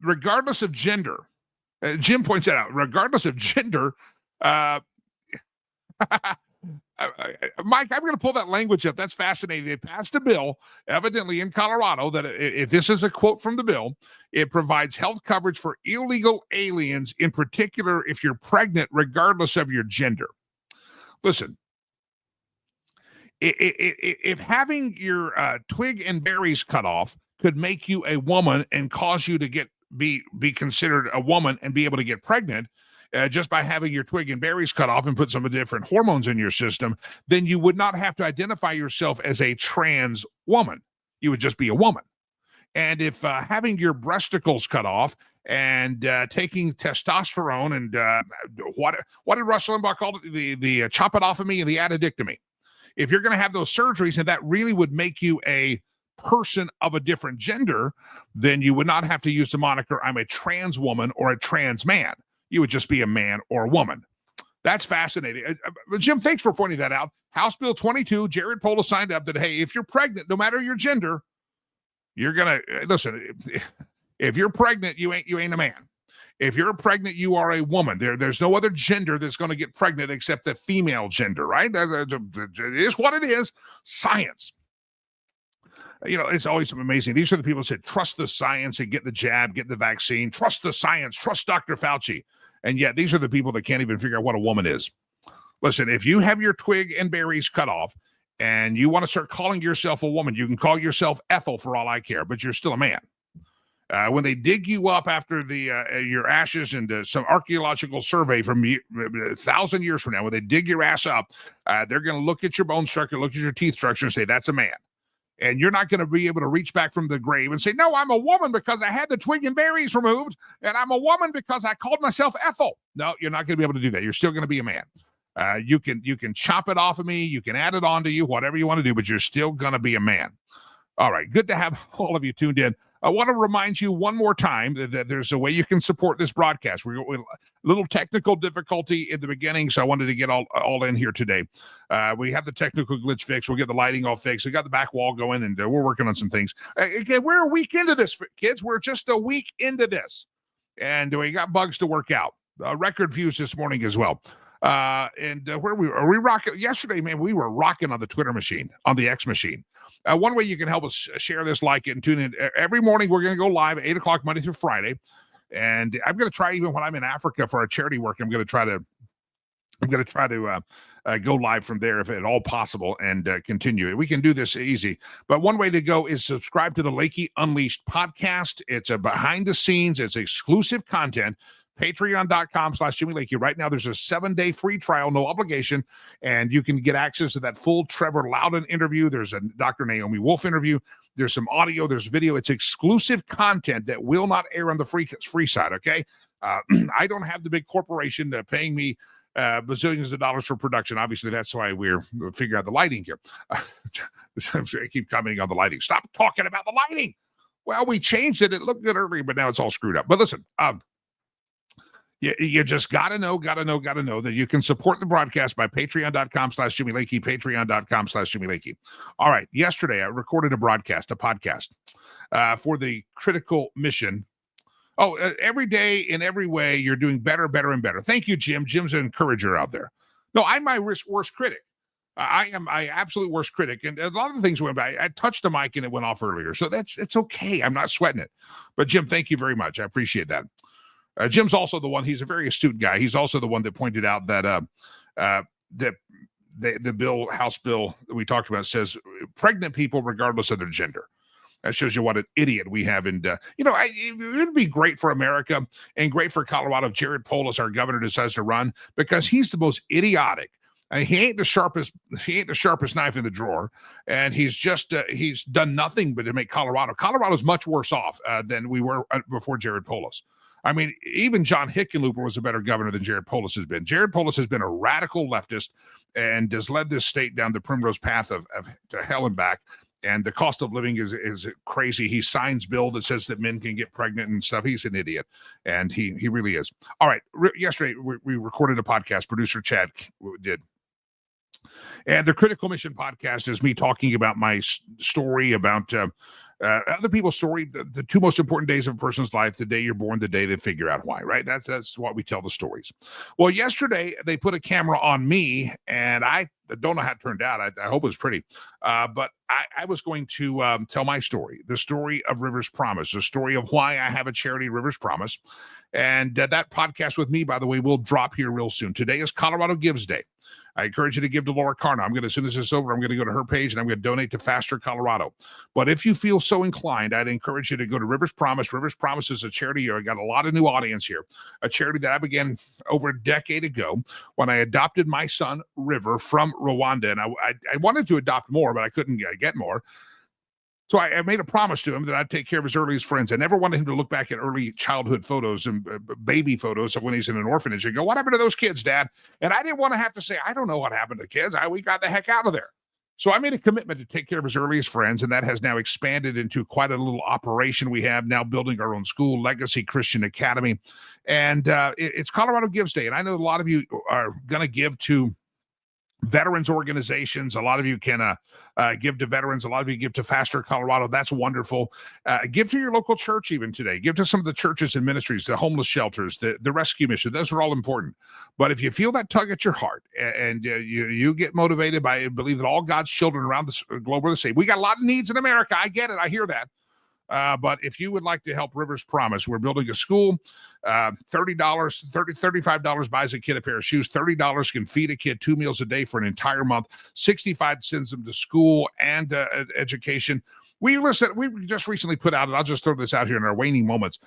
Regardless of gender. Jim points that out. Regardless of gender. Mike, I'm going to pull that language up. That's fascinating. They passed a bill, evidently in Colorado, that if this is a quote from the bill, it provides health coverage for illegal aliens, in particular if you're pregnant, regardless of your gender. Listen, if having your twig and berries cut off could make you a woman and cause you to be considered a woman and be able to get pregnant, just by having your twig and berries cut off and put some different hormones in your system, then you would not have to identify yourself as a trans woman. You would just be a woman. And if having your breasticles cut off and taking testosterone and what did Rush Limbaugh call it? The chop it off of me and the addictomy. If you're going to have those surgeries and that really would make you a person of a different gender, then you would not have to use the moniker I'm a trans woman or a trans man. You would just be a man or a woman. That's fascinating. Jim, thanks for pointing that out. House Bill 22, Jared Polis signed up that, hey, if you're pregnant, no matter your gender, you're going to, listen, if you're pregnant, you ain't a man. If you're pregnant, you are a woman. There's no other gender that's going to get pregnant except the female gender, right? It is what it is. Science. It's always amazing. These are the people who said, trust the science and get the jab, get the vaccine. Trust the science. Trust Dr. Fauci. And yet these are the people that can't even figure out what a woman is. Listen, if you have your twig and berries cut off and you want to start calling yourself a woman, you can call yourself Ethel for all I care, but you're still a man. When they dig you up after your ashes into some archaeological survey from 1,000 years from now, when they dig your ass up, they're going to look at your bone structure, look at your teeth structure and say, that's a man. And you're not going to be able to reach back from the grave and say, no, I'm a woman because I had the twig and berries removed, and I'm a woman because I called myself Ethel. No, you're not going to be able to do that. You're still going to be a man. You can chop it off of me. You can add it on to you, whatever you want to do, but you're still going to be a man. All right. Good to have all of you tuned in. I want to remind you one more time that there's a way you can support this broadcast. We're a little technical difficulty in the beginning, so I wanted to get all in here today. We have the technical glitch fixed. We'll get the lighting all fixed. We got the back wall going, and we're working on some things. Again, we're a week into this, kids. We're just a week into this, and we got bugs to work out. Record views this morning as well. Where are we rocking? Yesterday, man, we were rocking on the Twitter machine, on the X machine. One way you can help us share this, like it, and tune in. Every morning, we're going to go live at 8 o'clock, Monday through Friday. And I'm going to try, even when I'm in Africa for our charity work, I'm going to try to go live from there if at all possible and continue. We can do this easy. But one way to go is subscribe to the Lakey Unleashed podcast. It's a behind the scenes. It's exclusive content. Patreon.com/Jimmy Lakey. Right now, there's a 7-day free trial, no obligation, and you can get access to that full Trevor Loudon interview. There's a Dr. Naomi Wolf interview. There's some audio. There's video. It's exclusive content that will not air on the free side, okay? I don't have the big corporation paying me bazillions of dollars for production. Obviously, that's why we're figuring out the lighting here. I keep commenting on the lighting. Stop talking about the lighting. Well, we changed it. It looked good earlier, but now it's all screwed up. But listen, you just gotta know that you can support the broadcast by patreon.com/Jimmy Lakey, patreon.com/Jimmy Lakey. All right. Yesterday, I recorded a podcast for the critical mission. Every day in every way, you're doing better, better, and better. Thank you, Jim. Jim's an encourager out there. No, I'm my worst critic. I am my absolute worst critic. And a lot of the things went by. I touched the mic and it went off earlier. So it's okay. I'm not sweating it. But Jim, thank you very much. I appreciate that. Jim's also the one, he's a very astute guy. He's also the one that pointed out that the House bill that we talked about says pregnant people, regardless of their gender. That shows you what an idiot we have. And, it would be great for America and great for Colorado if Jared Polis, our governor, decides to run, because he's the most idiotic. He ain't the sharpest knife in the drawer. And he's done nothing but to make Colorado's much worse off than we were before Jared Polis. I mean, even John Hickenlooper was a better governor than Jared Polis has been. Jared Polis has been a radical leftist and has led this state down the primrose path of to hell and back. And the cost of living is crazy. He signs bill that says that men can get pregnant and stuff. He's an idiot. And he really is. All right. Yesterday, we recorded a podcast. Producer Chad did. And the Critical Mission podcast is me talking about my story about other people's story, the two most important days of a person's life: the day you're born, the day they figure out why, right? That's what we tell the stories. Well, yesterday they put a camera on me, and I don't know how it turned out. I hope it was pretty. But I was going to tell my story, the story of Rivers Promise, the story of why I have a charity, Rivers Promise. And that podcast with me, by the way, will drop here real soon. Today is Colorado Gives Day. I encourage you to give to Laura Carno. As soon as this is over, I'm going to go to her page and I'm going to donate to Faster Colorado. But if you feel so inclined, I'd encourage you to go to Rivers Promise. Rivers Promise is a charity. I got a lot of new audience here. A charity that I began over a decade ago when I adopted my son, River, from Rwanda. And I wanted to adopt more, but I couldn't get more. So I made a promise to him that I'd take care of his earliest friends. I never wanted him to look back at early childhood photos and baby photos of when he's in an orphanage and go, what happened to those kids, Dad? And I didn't want to have to say, I don't know what happened to the kids. We got the heck out of there. So I made a commitment to take care of his earliest friends, and that has now expanded into quite a little operation we have now, building our own school, Legacy Christian Academy. And it's Colorado Gives Day. And I know a lot of you are going to give to veterans organizations. A lot of you can give to veterans. A lot of you give to Faster Colorado. That's wonderful. Give to your local church even today. Give to some of the churches and ministries, the homeless shelters, the rescue mission. Those are all important. But if you feel that tug at your heart and you get motivated by it, believe that all God's children around the globe are the same. We got a lot of needs in America. I get it. I hear that. But if you would like to help Rivers Promise, we're building a school. $35 buys a kid a pair of shoes. $30 can feed a kid 2 meals a day for an entire month. $65 sends them to school and education. We just recently put out, and I'll just throw this out here in our waning moments.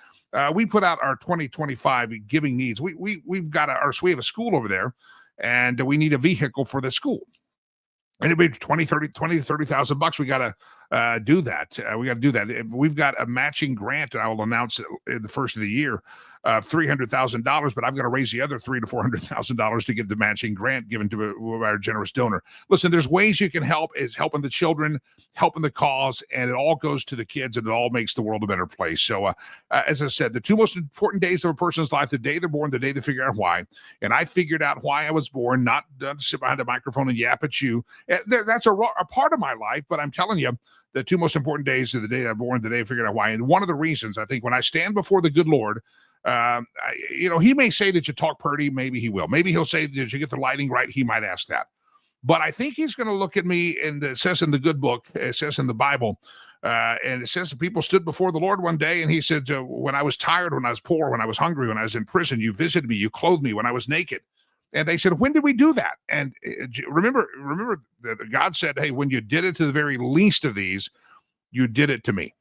We put out our 2025 giving needs. We have a school over there, and we need a vehicle for the school. And it'd be $20 to $30,000. We got to do that. We got to do that. We've got a matching grant, and I will announce it in the first of the year, $300,000. But I've got to raise the other $300,000 to $400,000 to give the matching grant given to our generous donor. Listen, there's ways you can help. It's helping the children, helping the cause, and it all goes to the kids, and it all makes the world a better place. So, as I said, the two most important days of a person's life: the day they're born, the day they figure out why. And I figured out why I was born, not to sit behind a microphone and yap at you. That's a part of my life, but I'm telling you, the two most important days are the day I'm born, the day I figured out why. And one of the reasons, I think, when I stand before the good Lord, he may say, did you talk pretty? Maybe he will. Maybe he'll say, did you get the lighting right? He might ask that. But I think he's going to look at me, and it says in the good book, it says in the Bible, and it says that people stood before the Lord one day, and he said, when I was tired, when I was poor, when I was hungry, when I was in prison, you visited me, you clothed me when I was naked. And they said, when did we do that? And remember that God said, hey, when you did it to the very least of these, you did it to me.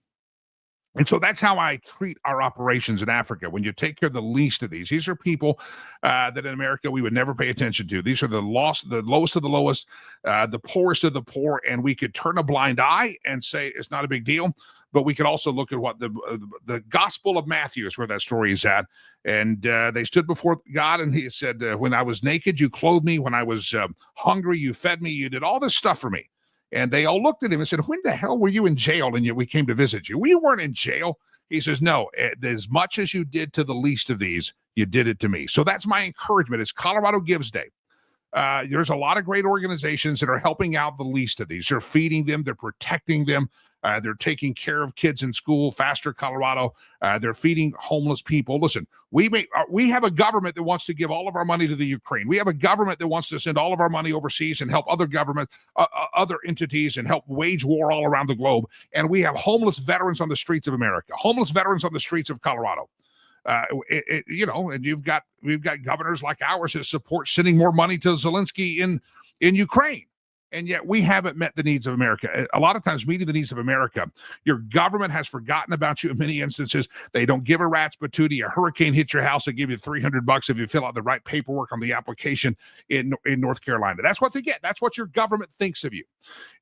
And so that's how I treat our operations in Africa. When you take care of the least of these are people that in America we would never pay attention to. These are the lowest of the lowest, the poorest of the poor. And we could turn a blind eye and say it's not a big deal. But we could also look at what the Gospel of Matthew is where that story is at. And they stood before God, and he said, when I was naked, you clothed me. When I was hungry, you fed me. You did all this stuff for me. And they all looked at him and said, when the hell were you in jail? And yet we came to visit you. We weren't in jail. He says, no, as much as you did to the least of these, you did it to me. So that's my encouragement. It's Colorado Gives Day. There's a lot of great organizations that are helping out the least of these. They're feeding them. They're protecting them. They're taking care of kids in school. Faster Colorado. They're feeding homeless people. Listen, we have a government that wants to give all of our money to the Ukraine. We have a government that wants to send all of our money overseas and help other governments, other entities, and help wage war all around the globe. And we have homeless veterans on the streets of America, homeless veterans on the streets of Colorado. And we've got governors like ours that support sending more money to Zelensky in Ukraine. And yet we haven't met the needs of America. A lot of times meeting the needs of America, your government has forgotten about you in many instances. They don't give a rat's patootie. A hurricane hits your house, they give you $300 if you fill out the right paperwork on the application in North Carolina. That's what they get. That's what your government thinks of you.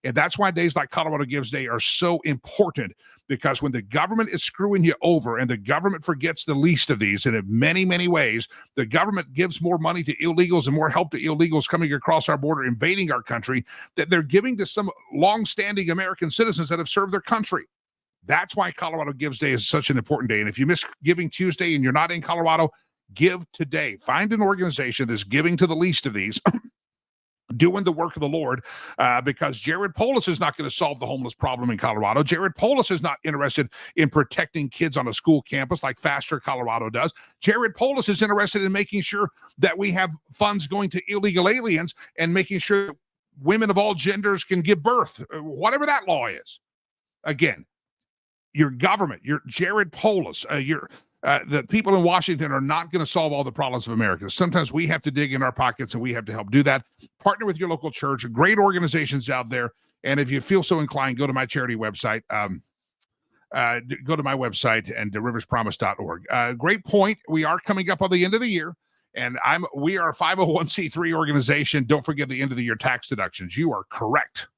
And that's why days like Colorado Gives Day are so important, because when the government is screwing you over and the government forgets the least of these, and in many, many ways, the government gives more money to illegals and more help to illegals coming across our border, invading our country, that they're giving to some longstanding American citizens that have served their country. That's why Colorado Gives Day is such an important day. And if you miss Giving Tuesday and you're not in Colorado, give today. Find an organization that's giving to the least of these, doing the work of the Lord, because Jared Polis is not going to solve the homeless problem in Colorado. Jared Polis is not interested in protecting kids on a school campus like Faster Colorado does. Jared Polis is interested in making sure that we have funds going to illegal aliens and making sure that women of all genders can give birth, whatever that law is. Again, your government, your Jared Polis, the people in Washington are not going to solve all the problems of America. Sometimes we have to dig in our pockets, and we have to help do that. Partner with your local church, great organizations out there. And if you feel so inclined, go to my charity website. Go to my website and riverspromise.org. Great point. We are coming up on the end of the year, and we are a 501c3 organization. Don't forget the end of the year tax deductions. You are correct.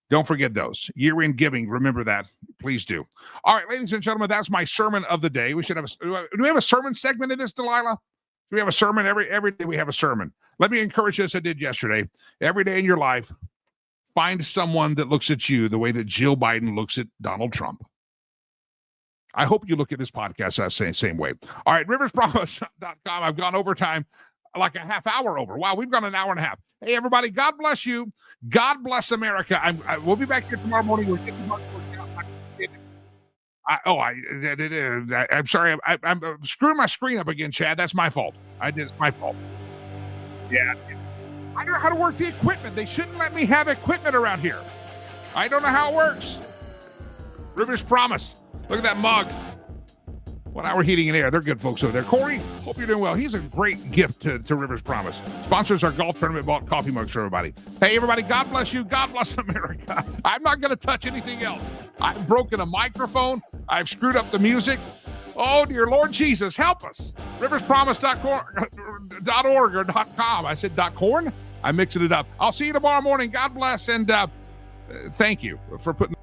Don't forget those. Year-end giving. Remember that. Please do. All right, ladies and gentlemen, that's my sermon of the day. We should have do we have a sermon segment in this, Delilah? Do we have a sermon? Every day we have a sermon. Let me encourage you as I did yesterday. Every day in your life, find someone that looks at you the way that Jill Biden looks at Donald Trump. I hope you look at this podcast that same way. All right, riverspromise.com. I've gone overtime like a half hour over. Wow, we've gone an hour and a half. Hey, everybody, God bless you. God bless America. We'll be back here tomorrow morning. We'll get I'm sorry. I'm screwing my screen up again, Chad. That's my fault. It's my fault. Yeah. I don't know how to work the equipment. They shouldn't let me have equipment around here. I don't know how it works. Rivers Promise. Look at that mug. 1 hour heating and air. They're good folks over there. Corey, hope you're doing well. He's a great gift to Rivers Promise. Sponsors our golf tournament, bought coffee mugs for everybody. Hey, everybody, God bless you. God bless America. I'm not going to touch anything else. I've broken a microphone. I've screwed up the music. Oh, dear Lord Jesus, help us. Riverspromise.org or .com. I said .corn. I'm mixing it up. I'll see you tomorrow morning. God bless, and thank you for putting